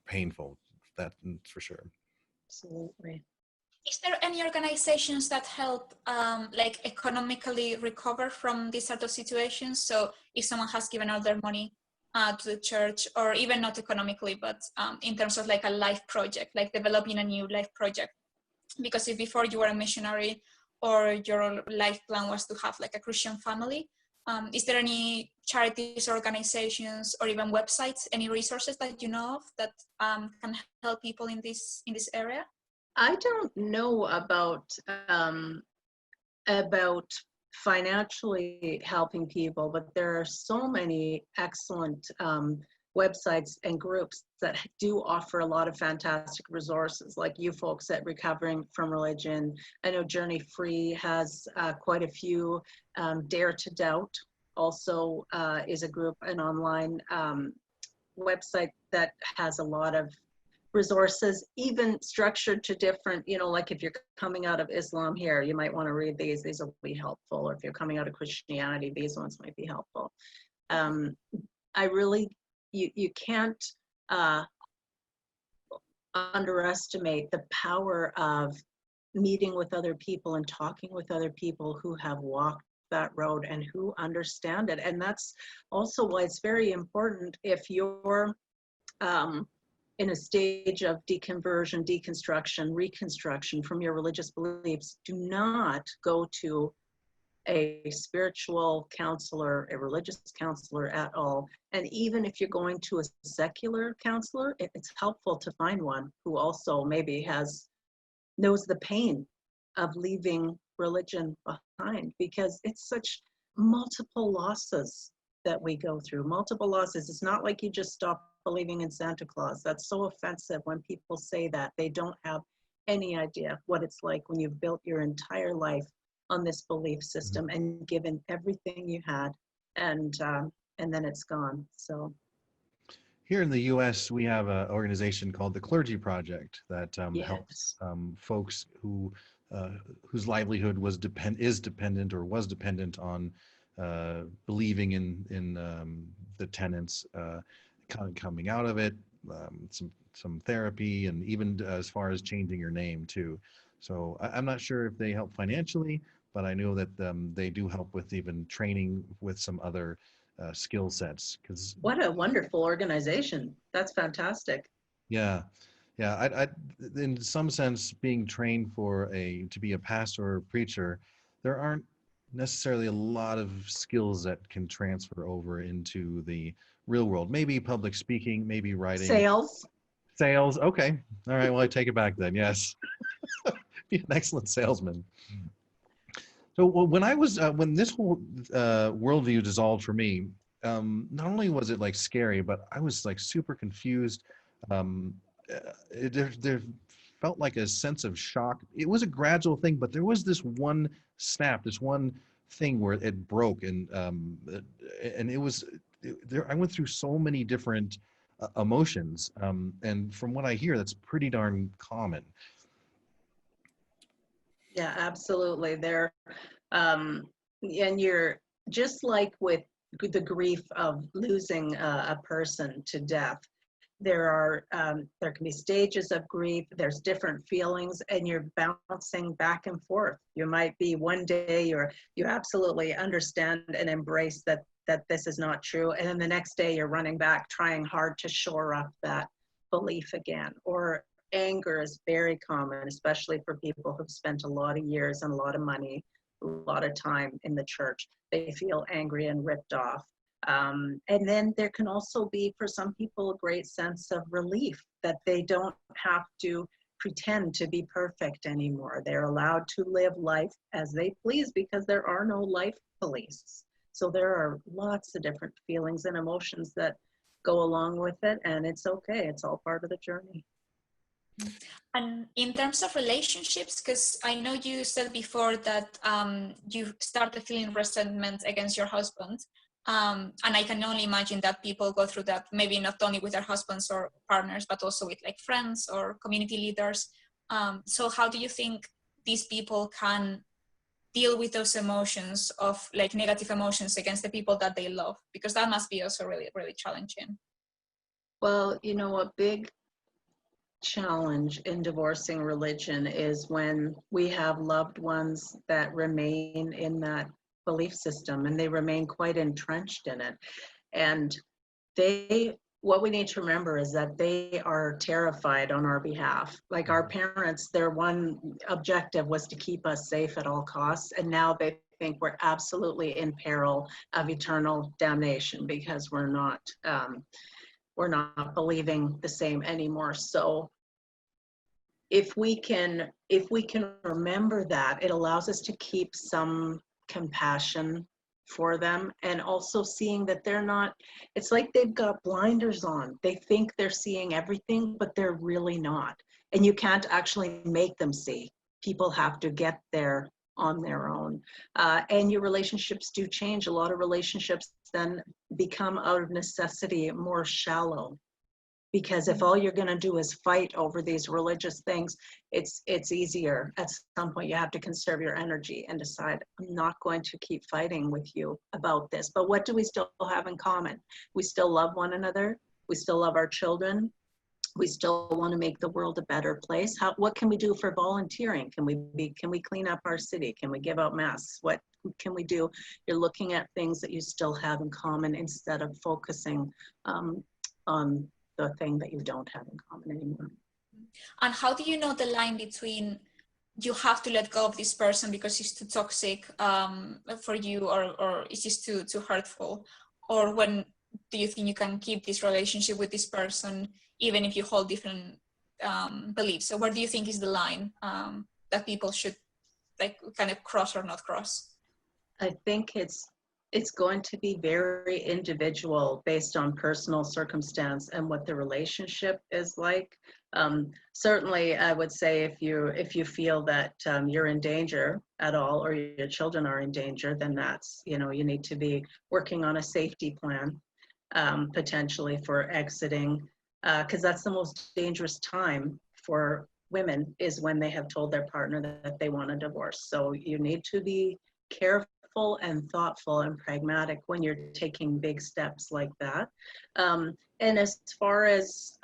painful, that's for sure. Absolutely. Is there any organizations that help economically recover from these sort of situations? So if someone has given all their money to the church, or even not economically, but in terms of like a life project, like developing a new life project, because if before you were a missionary or your life plan was to have like a Christian family, is there any charities, organizations, or even websites, any resources that you know of that can help people in this area? I don't know about financially helping people, but there are so many excellent websites and groups that do offer a lot of fantastic resources, like you folks at Recovering from Religion. I know Journey Free has quite a few. Dare to Doubt also is a group, an online website that has a lot of resources, even structured to different, like if you're coming out of Islam here, you might want to read these will be helpful. Or if you're coming out of Christianity, these ones might be helpful. You can't underestimate the power of meeting with other people and talking with other people who have walked that road and who understand it. And that's also why it's very important, if you're in a stage of deconversion, deconstruction, reconstruction from your religious beliefs, do not go to a spiritual counselor, a religious counselor at all. And even if you're going to a secular counselor, it's helpful to find one who also maybe knows the pain of leaving religion behind, because it's such multiple losses that we go through, multiple losses. It's not like you just stop believing in Santa Claus. That's so offensive when people say that. They don't have any idea what it's like when you've built your entire life on this belief system and given everything you had, and then it's gone. So here in the U.S., we have an organization called the Clergy Project that helps yes. folks whose livelihood is dependent or was dependent on believing in the tenets, kind of coming out of it, some therapy, and even as far as changing your name too. So I'm not sure if they help financially, but I know that they do help with even training with some other skill sets. Because What a wonderful organization. That's fantastic. yeah, yeah, I in some sense, being trained to be a pastor or a preacher, there aren't necessarily a lot of skills that can transfer over into the real world. Maybe public speaking, maybe writing, Sales. sales. Okay, all right. Well, I take it back then. Yes, be an excellent salesman. So when I was when this whole worldview dissolved for me, not only was it like scary, but I was like super confused. Um, there felt like a sense of shock. It was a gradual thing, but there was this one snap, this one thing where it broke, and it was there. I went through so many different emotions, and from what I hear, that's pretty darn common. Yeah, absolutely. And you're just like with the grief of losing a person to death. There can be stages of grief. There's different feelings, and you're bouncing back and forth. You might be one day you absolutely understand and embrace that this is not true, and then the next day you're running back, trying hard to shore up that belief again. Or anger is very common, especially for people who've spent a lot of years and a lot of money, a lot of time in the church. They feel angry and ripped off. And then there can also be, for some people, a great sense of relief that they don't have to pretend to be perfect anymore. They're allowed to live life as they please because there are no life police. So there are lots of different feelings and emotions that go along with it, and it's okay. It's all part of the journey. And in terms of relationships, because I know you said before that you started feeling resentment against your husband. And I can only imagine that people go through that, maybe not only with their husbands or partners, but also with like friends or community leaders. So how do you think these people can deal with those emotions of like negative emotions against the people that they love? Because that must be also really, really challenging. Well, a big challenge in divorcing religion is when we have loved ones that remain in that belief system and they remain quite entrenched in it. And what we need to remember is that they are terrified on our behalf. Like our parents, their one objective was to keep us safe at all costs. And now they think we're absolutely in peril of eternal damnation because we're not believing the same anymore. So if we can remember that, it allows us to keep some compassion for them, and also seeing that they're not, it's like they've got blinders on. They think they're seeing everything, but they're really not. And you can't actually make them see. People have to get there on their own. And your relationships do change. A lot of relationships then become, out of necessity, more shallow. Because if all you're going to do is fight over these religious things, it's easier. At some point, you have to conserve your energy and decide, I'm not going to keep fighting with you about this. But what do we still have in common? We still love one another. We still love our children. We still want to make the world a better place. What can we do for volunteering? Can we clean up our city? Can we give out masks? What can we do? You're looking at things that you still have in common instead of focusing on the thing that you don't have in common anymore. And how do you know the line between you have to let go of this person because he's too toxic for you, or it's just too hurtful? Or when do you think you can keep this relationship with this person even if you hold different beliefs? So where do you think is the line that people should like kind of cross or not cross? I think it's going to be very individual based on personal circumstance and what the relationship is like. Certainly, I would say if you feel that you're in danger at all, or your children are in danger, then that's, you need to be working on a safety plan, potentially for exiting, because that's the most dangerous time for women, is when they have told their partner that they want a divorce. So you need to be careful and thoughtful and pragmatic when you're taking big steps like that. And as far as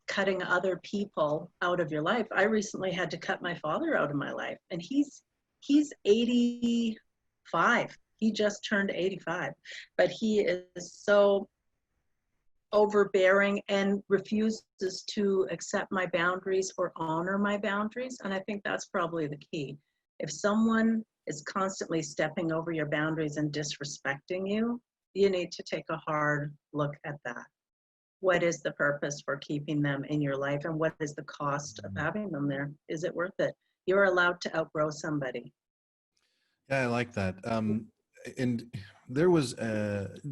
cutting other people out of your life, I recently had to cut my father out of my life, and he's 85. He just turned 85, but he is so overbearing and refuses to accept my boundaries or honor my boundaries. And I think that's probably the key. If someone is constantly stepping over your boundaries and disrespecting you, you need to take a hard look at that. What is the purpose for keeping them in your life, and what is the cost of having them there? Is it worth it? You're allowed to outgrow somebody. Yeah, I like that. And there was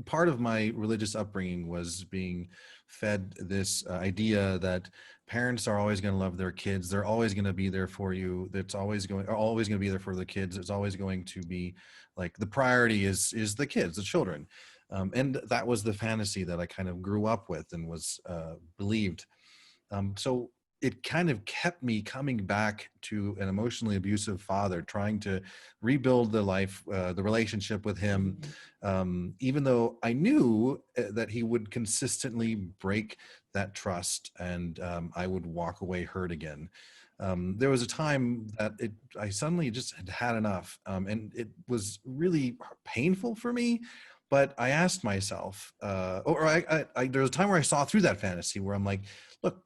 part of my religious upbringing was being fed this idea that parents are always going to love their kids. They're always going to be there for you. That's always going to be there for the kids. It's always going to be like the priority is the kids, the children. And that was the fantasy that I kind of grew up with and was believed. So it kind of kept me coming back to an emotionally abusive father, trying to rebuild the life, the relationship with him, even though I knew that he would consistently break that trust, and I would walk away hurt again. There was a time that I suddenly just had enough, and it was really painful for me. But I asked myself, there was a time where I saw through that fantasy where I'm like, look,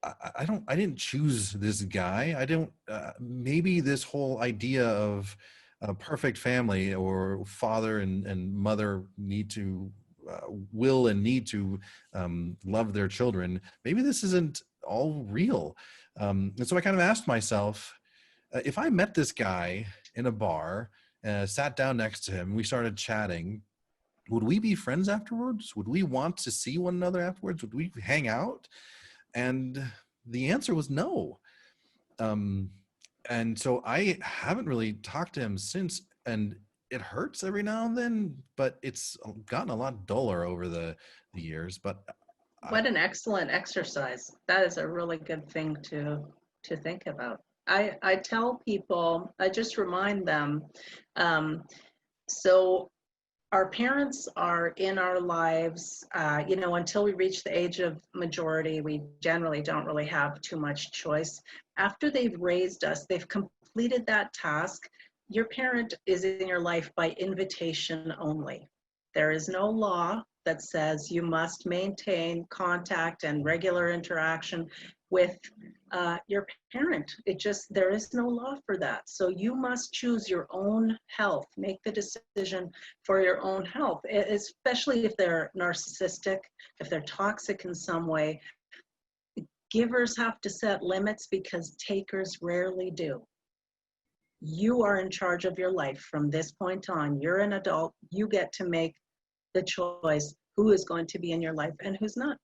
I didn't choose this guy. Maybe this whole idea of a perfect family, or father and mother need to will and need to love their children, maybe this isn't all real. And so I kind of asked myself, if I met this guy in a bar, sat down next to him, we started chatting, would we be friends afterwards? Would we want to see one another afterwards? Would we hang out? And the answer was no. And so I haven't really talked to him since, and it hurts every now and then, but it's gotten a lot duller over the years. But what an excellent exercise. That is a really good thing to think about. I tell people, I just remind them, so our parents are in our lives, until we reach the age of majority. We generally don't really have too much choice. After they've raised us, they've completed that task. Your parent is in your life by invitation only. There is no law that says you must maintain contact and regular interaction with your parent. There is no law for that. So you must choose your own health, make the decision for your own health, especially if they're narcissistic, if they're toxic in some way. Givers have to set limits because takers rarely do. You are in charge of your life from this point on. You're an adult. You get to make the choice who is going to be in your life and who's not.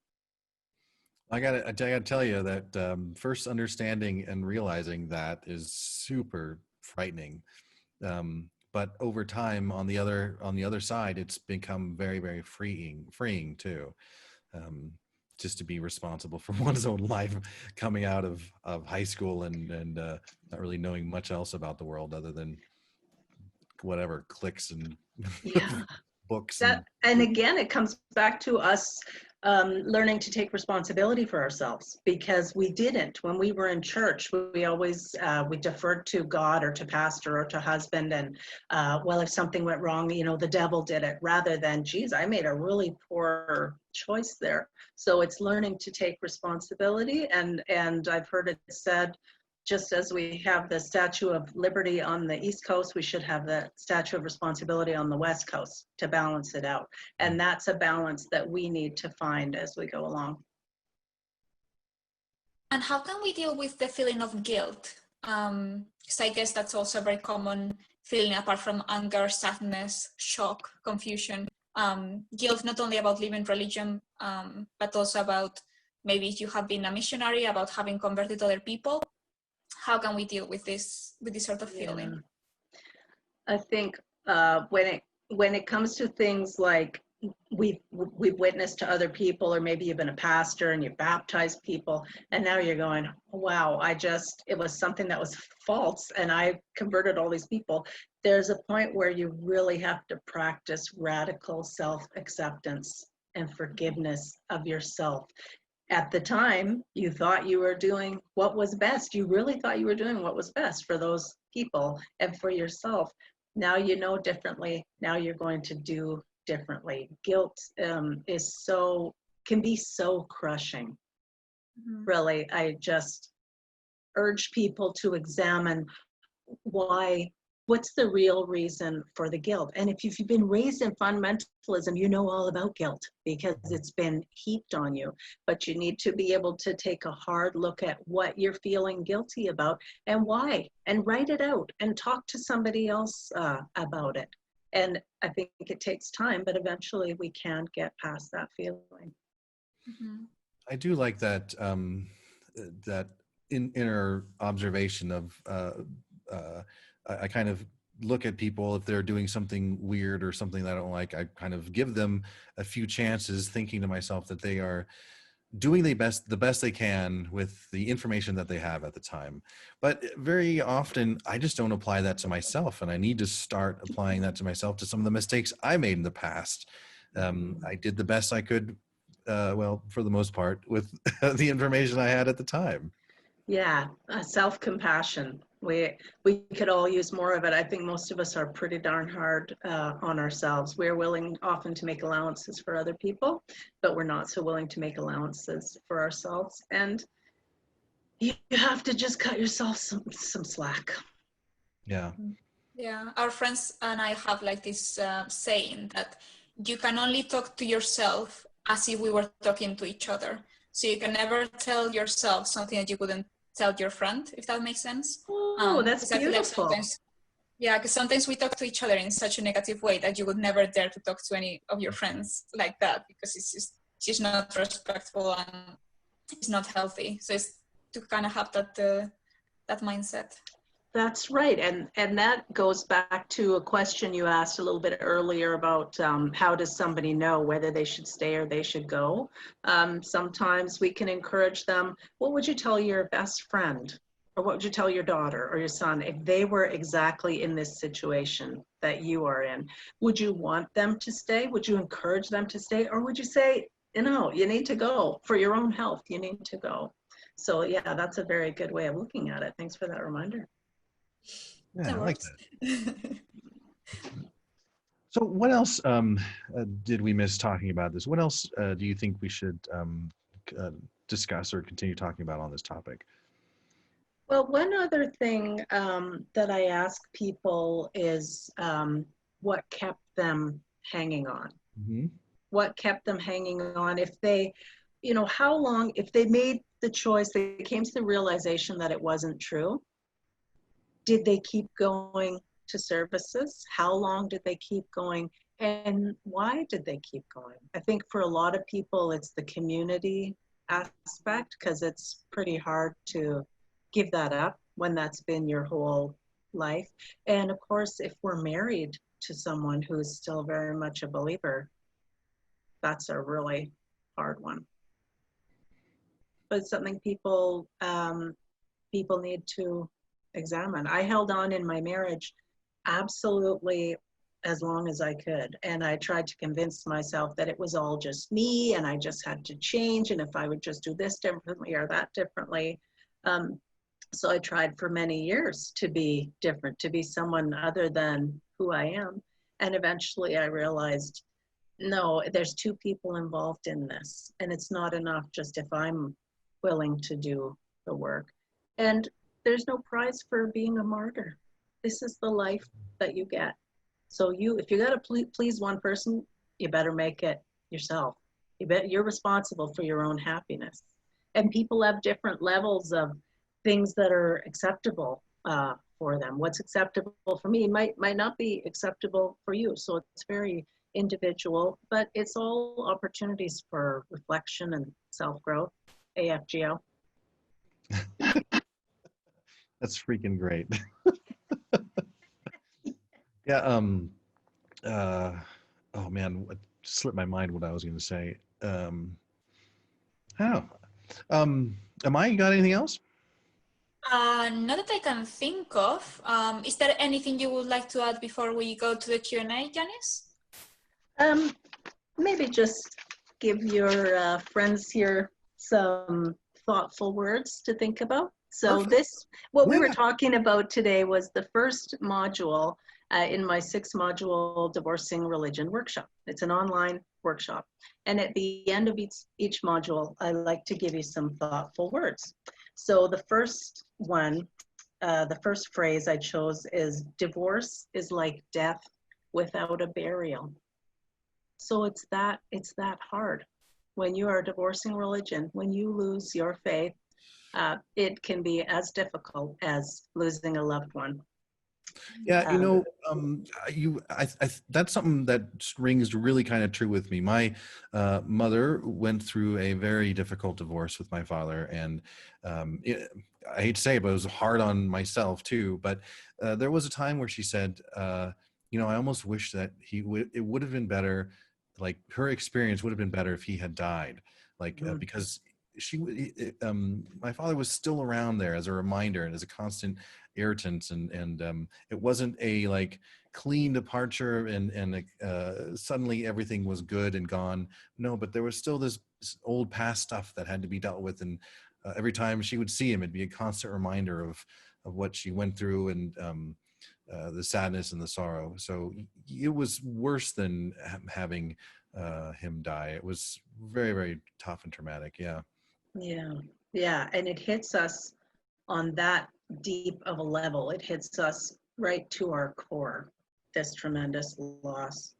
I gotta tell you that first understanding and realizing that is super frightening. But over time, on the other side, it's become very, very freeing too. Just to be responsible for one's own life coming out of high school and not really knowing much else about the world other than whatever clicks and books. And again, it comes back to us learning to take responsibility for ourselves, because we didn't. When we were in church, we always we deferred to God or to pastor or to husband, and well, if something went wrong, the devil did it, rather than, geez, I made a really poor choice there. So it's learning to take responsibility, and I've heard it said, just as we have the Statue of Liberty on the East Coast, we should have the Statue of Responsibility on the West Coast to balance it out. And that's a balance that we need to find as we go along. And how can we deal with the feeling of guilt? Because I guess that's also a very common feeling, apart from anger, sadness, shock, confusion. Guilt not only about leaving religion, but also about maybe you have been a missionary, about having converted other people. How can we deal with this sort of feeling? I think when it comes to things like we've witnessed to other people, or maybe you've been a pastor and you baptized people, and now you're going, wow, it was something that was false and I converted all these people. There's a point where you really have to practice radical self-acceptance and forgiveness of yourself. At the time, you thought you were doing what was best. You really thought you were doing what was best for those people and for yourself. Now you know differently. Now you're going to do differently. Guilt can be so crushing. Mm-hmm. Really, I just urge people to examine what's the real reason for the guilt. And if you've been raised in fundamentalism, you know all about guilt because it's been heaped on you. But you need to be able to take a hard look at what you're feeling guilty about and why, and write it out and talk to somebody else about it. And I think it takes time, but eventually we can get past that feeling. Mm-hmm. I do like that that inner observation of I kind of look at people if they're doing something weird or something that I don't like. I kind of give them a few chances, thinking to myself that they are doing the best they can with the information that they have at the time. But very often I just don't apply that to myself, and I need to start applying that to myself, to some of the mistakes I made in the past. I did the best I could, well, for the most part, with the information I had at the time. Yeah, self-compassion. We could all use more of it. I think most of us are pretty darn hard on ourselves. We're willing often to make allowances for other people, but we're not so willing to make allowances for ourselves. And you have to just cut yourself some slack. Yeah. Yeah, our friends and I have like this saying that you can only talk to yourself as if we were talking to each other. So you can never tell yourself something that you couldn't tell your friend, if that makes sense. Oh, that's beautiful. Because sometimes we talk to each other in such a negative way that you would never dare to talk to any of your friends like that, because it's just not respectful and it's not healthy. So it's to kind of have that mindset. That's right. And that goes back to a question you asked a little bit earlier about how does somebody know whether they should stay or they should go? Sometimes we can encourage them. What would you tell your best friend? Or what would you tell your daughter or your son if they were exactly in this situation that you are in? Would you want them to stay? Would you encourage them to stay? Or would you say, you need to go for your own health, you need to go. So yeah, that's a very good way of looking at it. Thanks for that reminder. Yeah, I like that. So what else did we miss talking about this? What else do you think we should discuss or continue talking about on this topic? Well, one other thing that I ask people is what kept them hanging on? Mm-hmm. What kept them hanging on? If they, how long, if they made the choice, they came to the realization that it wasn't true, did they keep going to services? How long did they keep going? And why did they keep going? I think for a lot of people, it's the community aspect, because it's pretty hard to give that up when that's been your whole life. And of course, if we're married to someone who's still very much a believer, that's a really hard one. But it's something people need to examine. I held on in my marriage absolutely as long as I could. And I tried to convince myself that it was all just me and I just had to change. And if I would just do this differently or that differently. So I tried for many years to be different, to be someone other than who I am. And eventually I realized, no, there's two people involved in this. And it's not enough just if I'm willing to do the work. And there's no prize for being a martyr. This is the life that you get. So if you got to please one person, you better make it yourself. You're responsible for your own happiness. And people have different levels of things that are acceptable for them. What's acceptable for me might not be acceptable for you. So it's very individual, but it's all opportunities for reflection and self-growth. AFGO. That's freaking great. Yeah. Oh man, what slipped my mind what I was going to say. How? Am I got anything else? Not that I can think of. Is there anything you would like to add before we go to the Q&A, Janice? Maybe just give your friends here some thoughtful words to think about. So Perfect. what we were Yeah. talking about today was the first module in my 6-module Divorcing Religion workshop. It's an online workshop. And at the end of each module, I like to give you some thoughtful words. So the first one, the first phrase I chose is, divorce is like death without a burial. So it's that hard. When you are divorcing religion, when you lose your faith, it can be as difficult as losing a loved one. Yeah, that's something that rings really kind of true with me. My mother went through a very difficult divorce with my father, and I hate to say it, but it was hard on myself too. But there was a time where she said, I almost wish that it would have been better, like her experience would have been better if he had died, because my father was still around there as a reminder and as a constant irritant, and it wasn't a like clean departure and suddenly everything was good and gone. No, but there was still this old past stuff that had to be dealt with, and every time she would see him, it'd be a constant reminder of what she went through, and the sadness and the sorrow. So it was worse than having him die. It was very, very tough and traumatic. Yeah, and it hits us on that deep of a level. It hits us right to our core, this tremendous loss.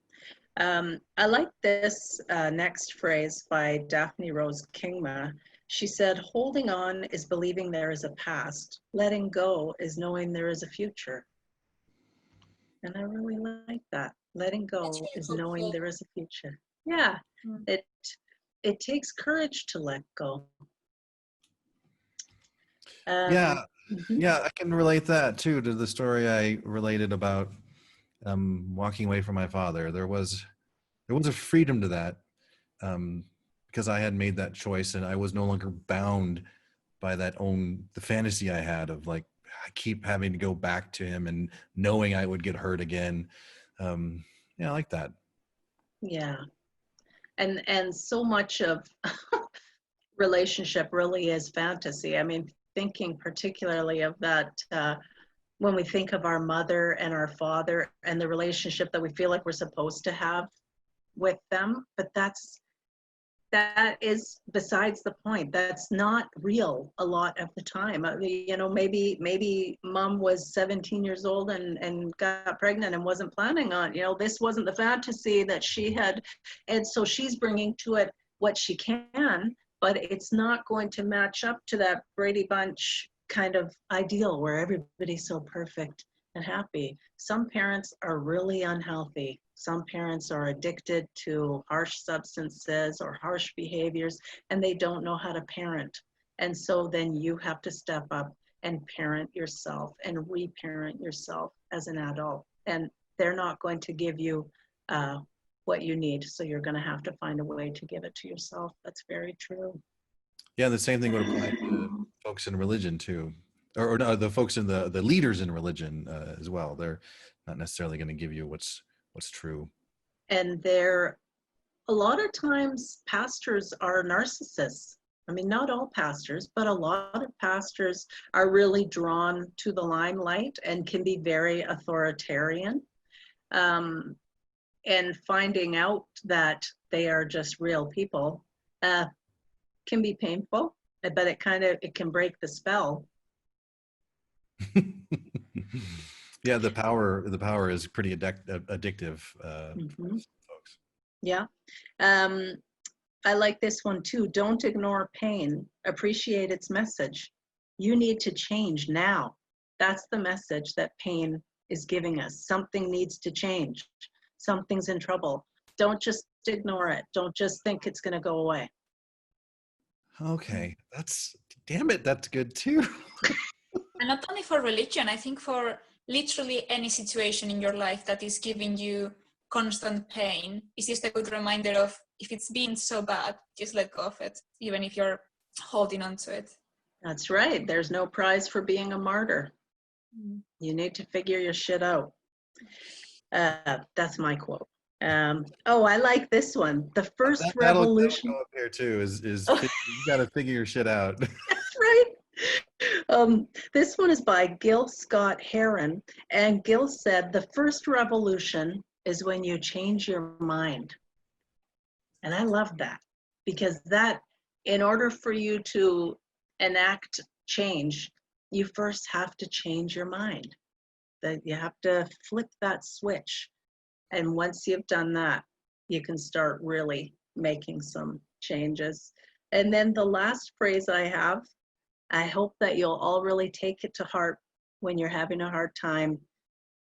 I like this next phrase by Daphne Rose Kingma. She said, holding on is believing there is a past. Letting go is knowing there is a future. And I really like that. Letting go That's really is hopeful. knowing there is a future. Yeah, it takes courage to let go. Yeah, I can relate that too to the story I related about walking away from my father. There was a freedom to that, because I had made that choice, and I was no longer bound by the fantasy I had of like I keep having to go back to him and knowing I would get hurt again. I like that. Yeah, and so much of relationship really is fantasy. I mean, thinking particularly of that when we think of our mother and our father and the relationship that we feel like we're supposed to have with them, but that is besides the point. That's not real a lot of the time. I mean, maybe mom was 17 years old and got pregnant and wasn't planning on, this wasn't the fantasy that she had, and so she's bringing to it what she can, but it's not going to match up to that Brady Bunch kind of ideal where everybody's so perfect and happy. Some parents are really unhealthy. Some parents are addicted to harsh substances or harsh behaviors, and they don't know how to parent. And so then you have to step up and parent yourself and reparent yourself as an adult. And they're not going to give you what you need. So you're going to have to find a way to give it to yourself. That's very true. Yeah, the same thing would apply to folks in religion too, or no, the folks in the leaders in religion as well. They're not necessarily going to give you what's true. And a lot of times pastors are narcissists. I mean, not all pastors, but a lot of pastors are really drawn to the limelight and can be very authoritarian. And finding out that they are just real people can be painful, but it can break the spell. Yeah, the power is pretty addictive, folks. Yeah. I like this one too. Don't ignore pain. Appreciate its message. You need to change now. That's the message that pain is giving us. Something needs to change. Something's in trouble. Don't just ignore it. Don't just think it's going to go away. Okay, damn it, that's good too. And not only for religion, I think for literally any situation in your life that is giving you constant pain, it's just a good reminder of, if it's been so bad, just let go of it, even if you're holding on to it. That's right. There's no prize for being a martyr. You need to figure your shit out. That's my quote. I like this one. The first revolution. That'll go up here too. Is Oh. You got to figure your shit out. That's right. This one is by Gil Scott Heron, and Gil said, the first revolution is when you change your mind. And I love that, because that, in order for you to enact change, you first have to change your mind. That you have to flip that switch. And once you've done that, you can start really making some changes. And then the last phrase I have, I hope that you'll all really take it to heart when you're having a hard time.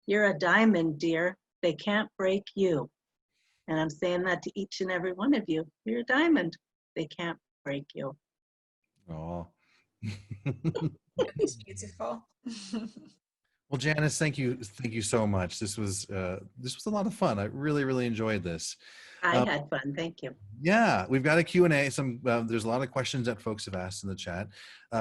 You're a diamond, dear. They can't break you. And I'm saying that to each and every one of you. You're a diamond. They can't break you. Oh. It's beautiful. Well, Janice, thank you so much. This was a lot of fun. I really enjoyed this. I had fun. Thank you. Yeah, we've got a Q&A. There's a lot of questions that folks have asked in the chat.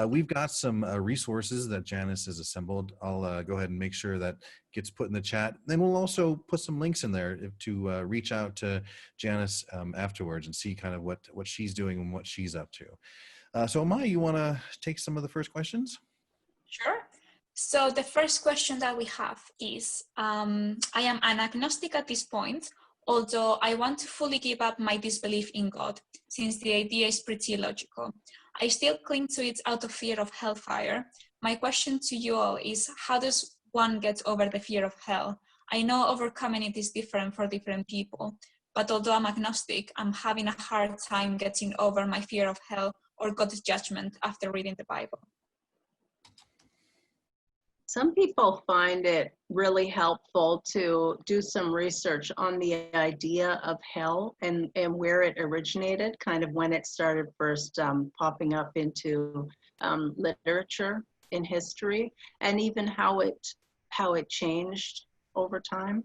We've got some resources that Janice has assembled. I'll go ahead and make sure that gets put in the chat. Then we'll also put some links in there to reach out to Janice afterwards and see kind of what she's doing and what she's up to. So Amaya, you want to take some of the first questions? Sure. So the first question that we have is, I am an agnostic at this point, although I want to fully give up my disbelief in God, since the idea is pretty illogical. I still cling to it out of fear of hellfire. My question to you all is, how does one get over the fear of hell? I know overcoming it is different for different people, but although I'm agnostic, I'm having a hard time getting over my fear of hell or God's judgment after reading the Bible. Some people find it really helpful to do some research on the idea of hell and where it originated, kind of when it started first popping up into literature in history, and even how it changed over time.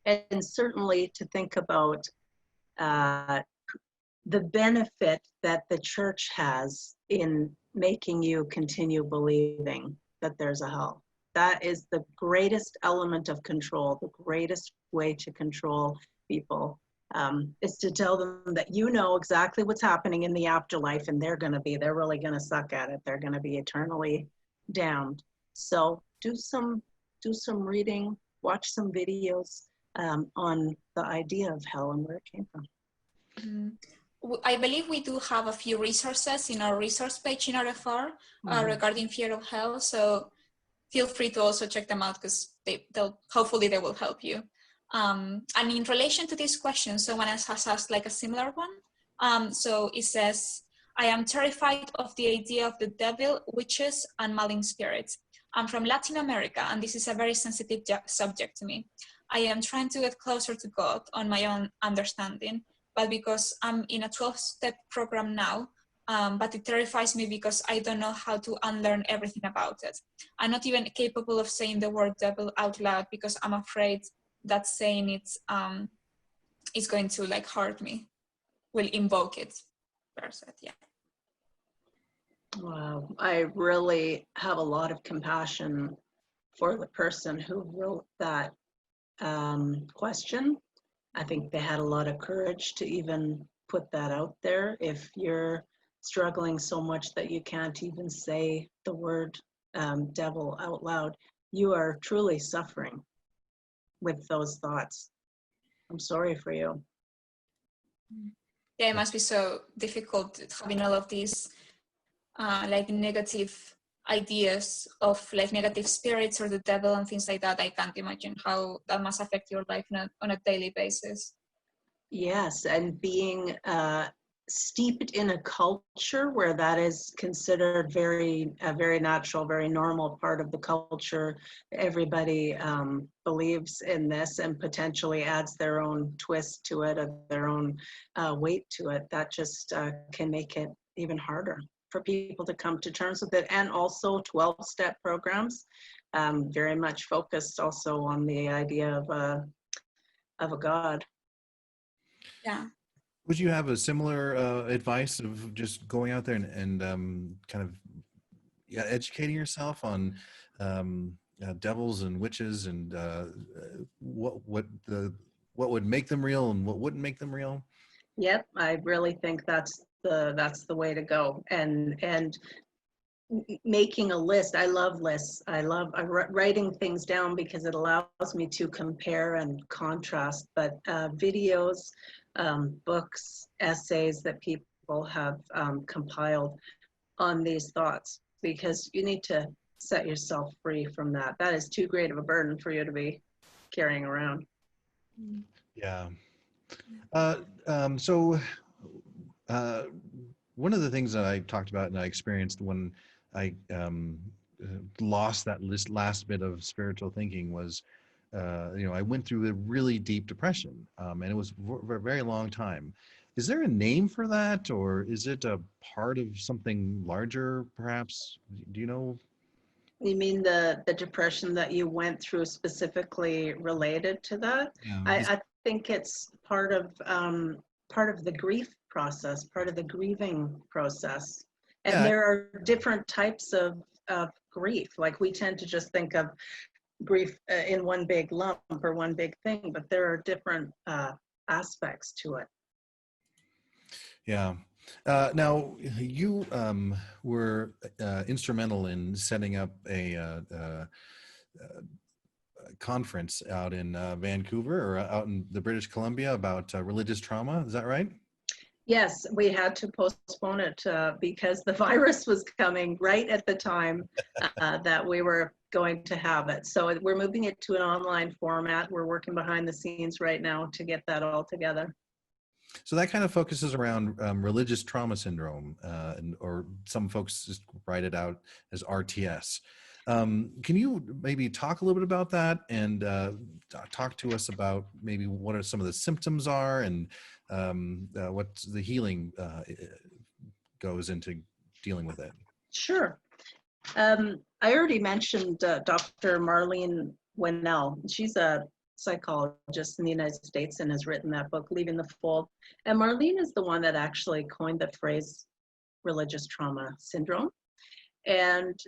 And certainly to think about the benefit that the church has in making you continue believing that there's a hell. That is the greatest element of control. The greatest way to control people is to tell them that you know exactly what's happening in the afterlife, and they're really gonna suck at it. They're gonna be eternally damned. So do some reading, watch some videos on the idea of hell and where it came from. I believe we do have a few resources in our resource page in RFR regarding fear of hell. So feel free to also check them out, because hopefully they will help you. And in relation to this question, someone else has asked like a similar one. So it says, I am terrified of the idea of the devil, witches, and malign spirits. I'm from Latin America, and this is a very sensitive subject to me. I am trying to get closer to God on my own understanding, but because I'm in a 12-step program now, but it terrifies me because I don't know how to unlearn everything about it. I'm not even capable of saying the word devil out loud because I'm afraid that saying it is going to like hurt me, will invoke it. Yeah. Wow, I really have a lot of compassion for the person who wrote that question. I think they had a lot of courage to even put that out there. If you're struggling so much that you can't even say the word devil out loud, you are truly suffering with those thoughts. I'm sorry for you. Yeah, it must be so difficult having all of these like negative ideas of like negative spirits or the devil and things like that. I can't imagine how that must affect your life on a daily basis. Yes, and being steeped in a culture where that is considered a very natural, very normal part of the culture. Everybody believes in this and potentially adds their own twist to it, or their own weight to it. That just can make it even harder for people to come to terms with it. And also 12-step programs, very much focused also on the idea of a God. Yeah. Would you have a similar advice of just going out there and kind of educating yourself on devils and witches and what would make them real and what wouldn't make them real? Yep, I really think that's the way to go. And making a list. I love lists. I love writing things down because it allows me to compare and contrast. But videos, books, essays that people have compiled on these thoughts, because you need to set yourself free from that. That is too great of a burden for you to be carrying around. Yeah. So one of the things that I talked about and I experienced when I lost that last bit of spiritual thinking was, I went through a really deep depression, and it was for a very long time. Is there a name for that, or is it a part of something larger, perhaps? Do you know? You mean the depression that you went through specifically related to that? Yeah. I think it's part of the grief process, part of the grieving process. And Yeah. there are different types of grief. Like, we tend to just think of grief in one big lump or one big thing, but there are different aspects to it. Yeah. Now, you were instrumental in setting up a conference out in Vancouver, or out in the British Columbia, about religious trauma. Is that right? Yes, we had to postpone it because the virus was coming right at the time that we were going to have it. So we're moving it to an online format. We're working behind the scenes right now to get that all together. So that kind of focuses around religious trauma syndrome, or some folks just write it out as RTS. Can you maybe talk a little bit about that, and talk to us about maybe what are some of the symptoms are, and what the healing goes into dealing with it? Sure. I already mentioned Dr. Marlene Winnell. She's a psychologist in the United States and has written that book, Leaving the Fold. And Marlene is the one that actually coined the phrase religious trauma syndrome. And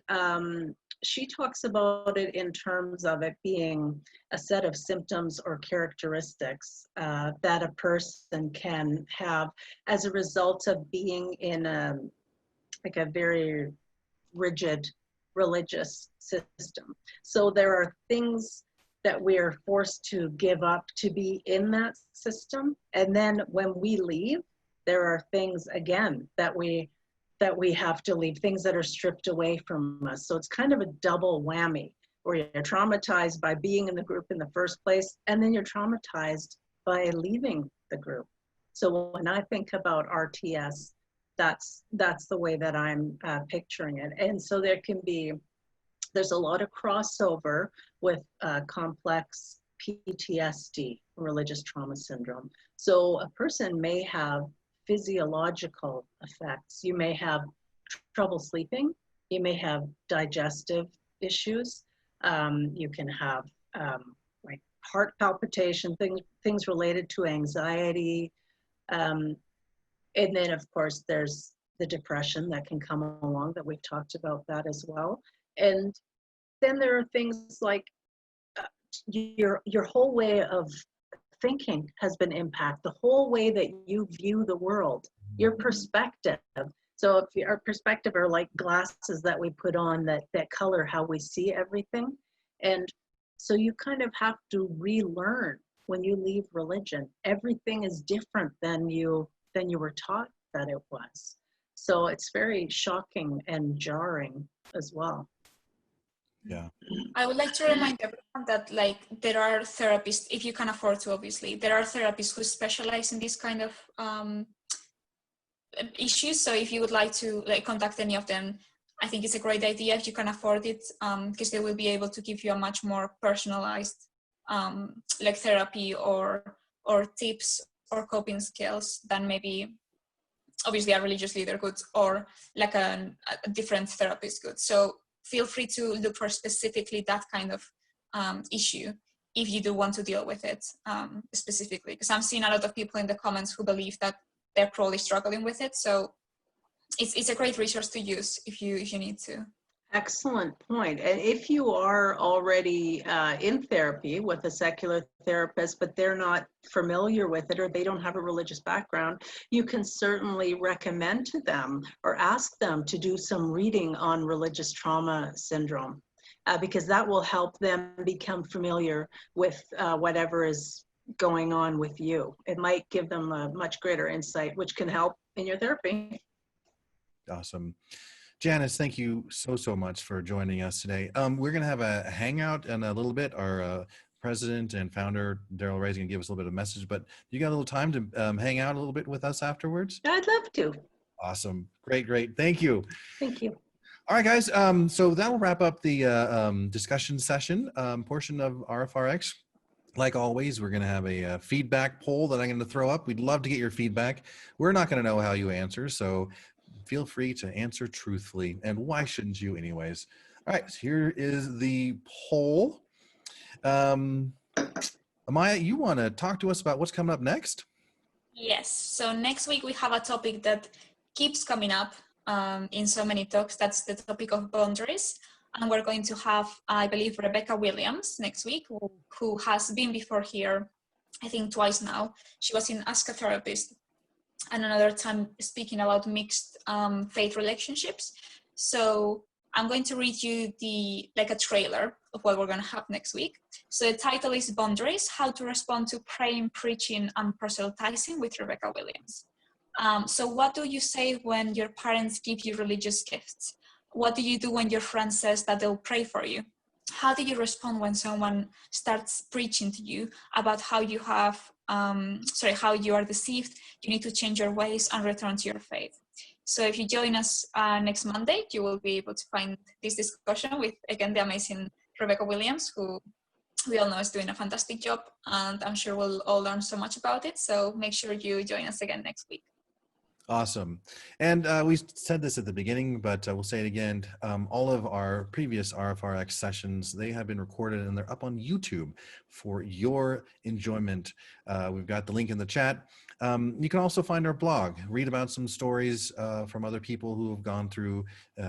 she talks about it in terms of it being a set of symptoms or characteristics that a person can have as a result of being in a very rigid religious system. So there are things that we are forced to give up to be in that system. And then when we leave, there are things, again, that we have to leave, things that are stripped away from us. So it's kind of a double whammy, where you're traumatized by being in the group in the first place, and then you're traumatized by leaving the group. So when I think about RTS, that's the way that I'm picturing it. And so there's a lot of crossover with complex PTSD, religious trauma syndrome. So a person may have physiological effects. You may have trouble sleeping. You may have digestive issues. You can have like heart palpitation, things related to anxiety. And then, of course, there's the depression that can come along, that we've talked about that as well. And then there are things like your whole way of thinking has been impacted, the whole way that you view the world, your perspective. So if our perspective are like glasses that we put on that color how we see everything. And so you kind of have to relearn when you leave religion. Everything is different than you were taught that it was. So it's very shocking and jarring as well. Yeah. I would like to remind everyone that, like, there are therapists, if you can afford to, obviously, there are therapists who specialize in this kind of issues. So if you would like to contact any of them, I think it's a great idea if you can afford it, because they will be able to give you a much more personalized therapy or tips or coping skills than maybe obviously a religious leader good or like a different therapist good. So feel free to look for specifically that kind of issue if you do want to deal with it specifically, because I'm seeing a lot of people in the comments who believe that they're probably struggling with it. So it's a great resource to use if you need to. Excellent point. And if you are already in therapy with a secular therapist, but they're not familiar with it or they don't have a religious background, you can certainly recommend to them or ask them to do some reading on religious trauma syndrome, because that will help them become familiar with whatever is going on with you. It might give them a much greater insight, which can help in your therapy. Awesome. Janice, thank you so much for joining us today. We're going to have a hangout in a little bit. Our president and founder, Darrel Ray, is going to give us a little bit of message, but you got a little time to hang out a little bit with us afterwards? I'd love to. Awesome. Great. Thank you. Thank you. All right, guys. So that'll wrap up the discussion session portion of RfRx. Like always, we're going to have a feedback poll that I'm going to throw up. We'd love to get your feedback. We're not going to know how you answer, so feel free to answer truthfully. And why shouldn't you anyways? All right, so here is the poll. Amaya, you want to talk to us about what's coming up next? Yes. So next week we have a topic that keeps coming up in so many talks. That's the topic of boundaries. And we're going to have, I believe, Rebecca Williams next week, who has been before here, I think twice now. She was in Ask a Therapist, and another time speaking about mixed faith relationships. So I'm going to read you a trailer of what we're going to have next week. So the title is Boundaries: How to Respond to Praying, Preaching, and Proselytizing with Rebecca Williams. So what do you say when your parents give you religious gifts? What do you do when your friend says that they'll pray for you? How do you respond when someone starts preaching to you about how you have, how you are deceived, you need to change your ways and return to your faith? So if you join us next Monday, you will be able to find this discussion with, again, the amazing Rebecca Williams, who we all know is doing a fantastic job, and I'm sure we'll all learn so much about it. So make sure you join us again next week. Awesome. And we said this at the beginning, but we'll say it again. All of our previous RfRx sessions, they have been recorded and they're up on YouTube for your enjoyment. We've got the link in the chat. You can also find our blog, read about some stories from other people who have gone through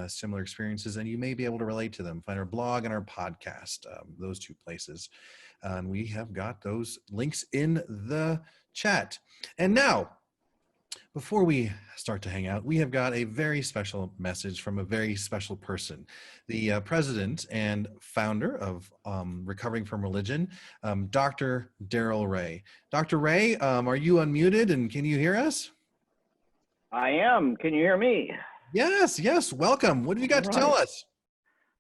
similar experiences, and you may be able to relate to them. Find our blog and our podcast, those two places. And we have got those links in the chat. And now, before we start to hang out, we have got a very special message from a very special person, the president and founder of Recovering from Religion, Dr. Darrel Ray. Dr. Ray, are you unmuted and can you hear us? I am. Can you hear me? Yes. Welcome. What have you got to tell us?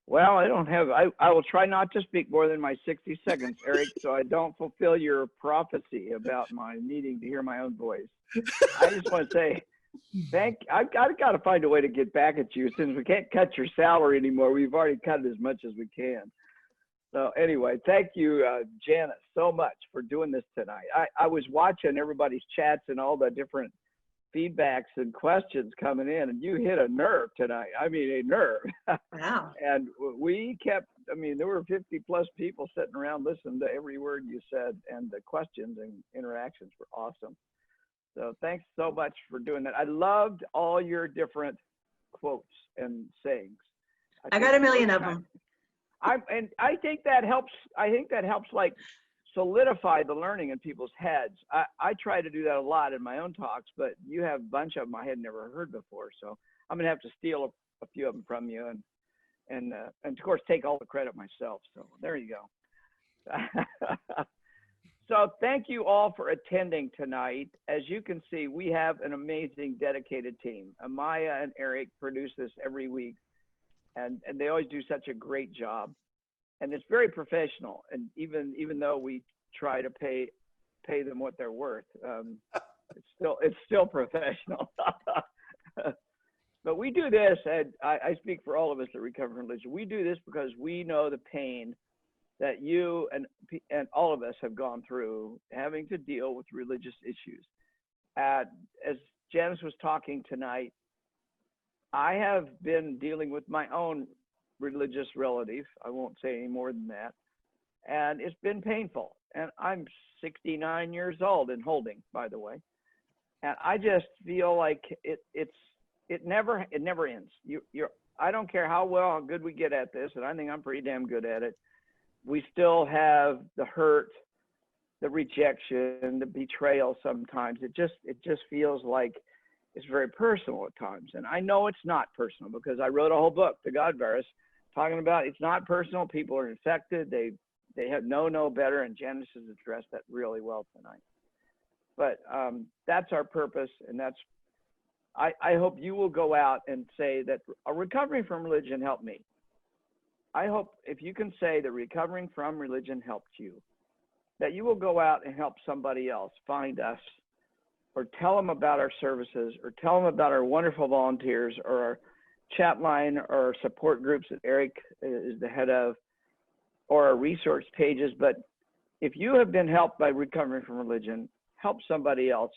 Well, I will try not to speak more than my 60 seconds, Eric, so I don't fulfill your prophecy about my needing to hear my own voice. I just want to say, I've got to find a way to get back at you since we can't cut your salary anymore. We've already cut it as much as we can. So anyway, thank you, Janice, so much for doing this tonight. I was watching everybody's chats and all the different feedbacks and questions coming in, and you hit a nerve tonight. I mean, a nerve. Wow. And we kept, there were 50 plus people sitting around listening to every word you said, and the questions and interactions were awesome. So thanks so much for doing that. I loved all your different quotes and sayings. I got a million of them. And I think that helps. I think that helps like solidify the learning in people's heads. I try to do that a lot in my own talks, but you have a bunch of them I had never heard before. So I'm gonna have to steal a few of them from you and of course take all the credit myself. So there you go. So thank you all for attending tonight. As you can see, we have an amazing dedicated team. Amaya and Eric produce this every week, and they always do such a great job. And it's very professional. And even though we try to pay them what they're worth, it's still professional. But we do this, and I speak for all of us that recover from religion. We do this because we know the pain that you and all of us have gone through having to deal with religious issues. As Janice was talking tonight, I have been dealing with my own religious relative. I won't say any more than that. And it's been painful. And I'm 69 years old and holding, by the way. And I just feel like it never ends. I don't care how good we get at this, and I think I'm pretty damn good at it. We still have the hurt, the rejection, the betrayal sometimes. It just feels like it's very personal at times. And I know it's not personal because I wrote a whole book, The God Virus, talking about it's not personal. People are infected. They have no better, and Janice has addressed that really well tonight. But that's our purpose, and I hope you will go out and say that recovering from religion helped me. I hope if you can say that recovering from religion helped you, that you will go out and help somebody else find us, or tell them about our services, or tell them about our wonderful volunteers, or our chat line, or our support groups that Eric is the head of, or our resource pages. But if you have been helped by recovering from religion, help somebody else.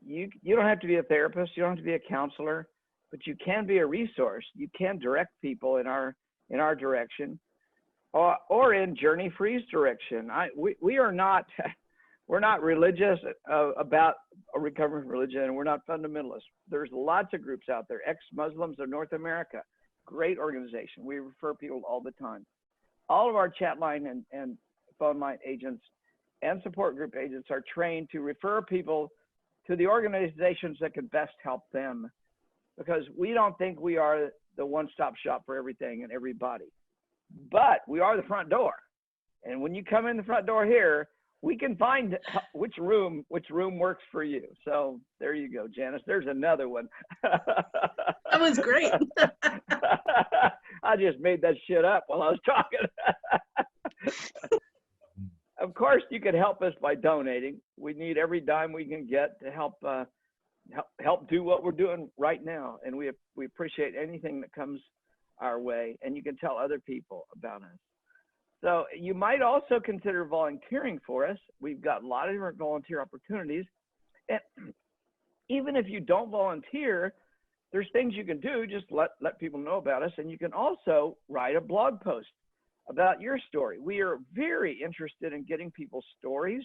You don't have to be a therapist, you don't have to be a counselor, but you can be a resource. You can direct people in our direction, or in Journey Free's direction. We're not religious about recovering from religion, and we're not fundamentalists. There's lots of groups out there. Ex-Muslims of North America, great organization. We refer people all the time. All of our chat line and phone line agents and support group agents are trained to refer people to the organizations that can best help them, because we don't think we are the one-stop shop for everything and everybody, but we are the front door. And when you come in the front door here, we can find which room works for you. So there you go, Janice. There's another one. That was great. I just made that shit up while I was talking. Of course, you can help us by donating. We need every dime we can get to help do what we're doing right now. And we appreciate anything that comes our way. And you can tell other people about us. So you might also consider volunteering for us. We've got a lot of different volunteer opportunities. And even if you don't volunteer, there's things you can do. Just let people know about us. And you can also write a blog post about your story. We are very interested in getting people's stories,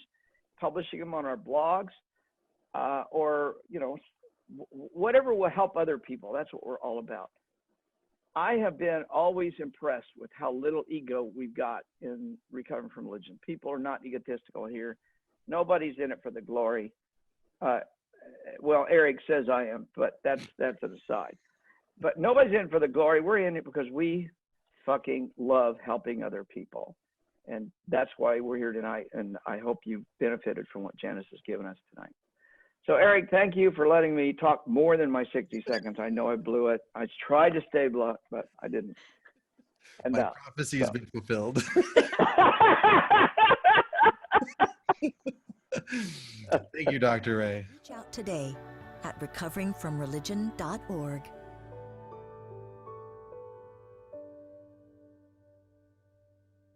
publishing them on our blogs, or whatever will help other people. That's what we're all about. I have been always impressed with how little ego we've got in recovering from religion. People are not egotistical here. Nobody's in it for the glory. Well, Eric says I am, but that's an aside. But nobody's in it for the glory. We're in it because we fucking love helping other people. And that's why we're here tonight. And I hope you benefited from what Janice has given us tonight. So Eric, thank you for letting me talk more than my 60 seconds. I know I blew it. I tried to stay blunt, but I didn't. And my prophecy has been fulfilled. Thank you, Dr. Ray. Reach out today at recoveringfromreligion.org.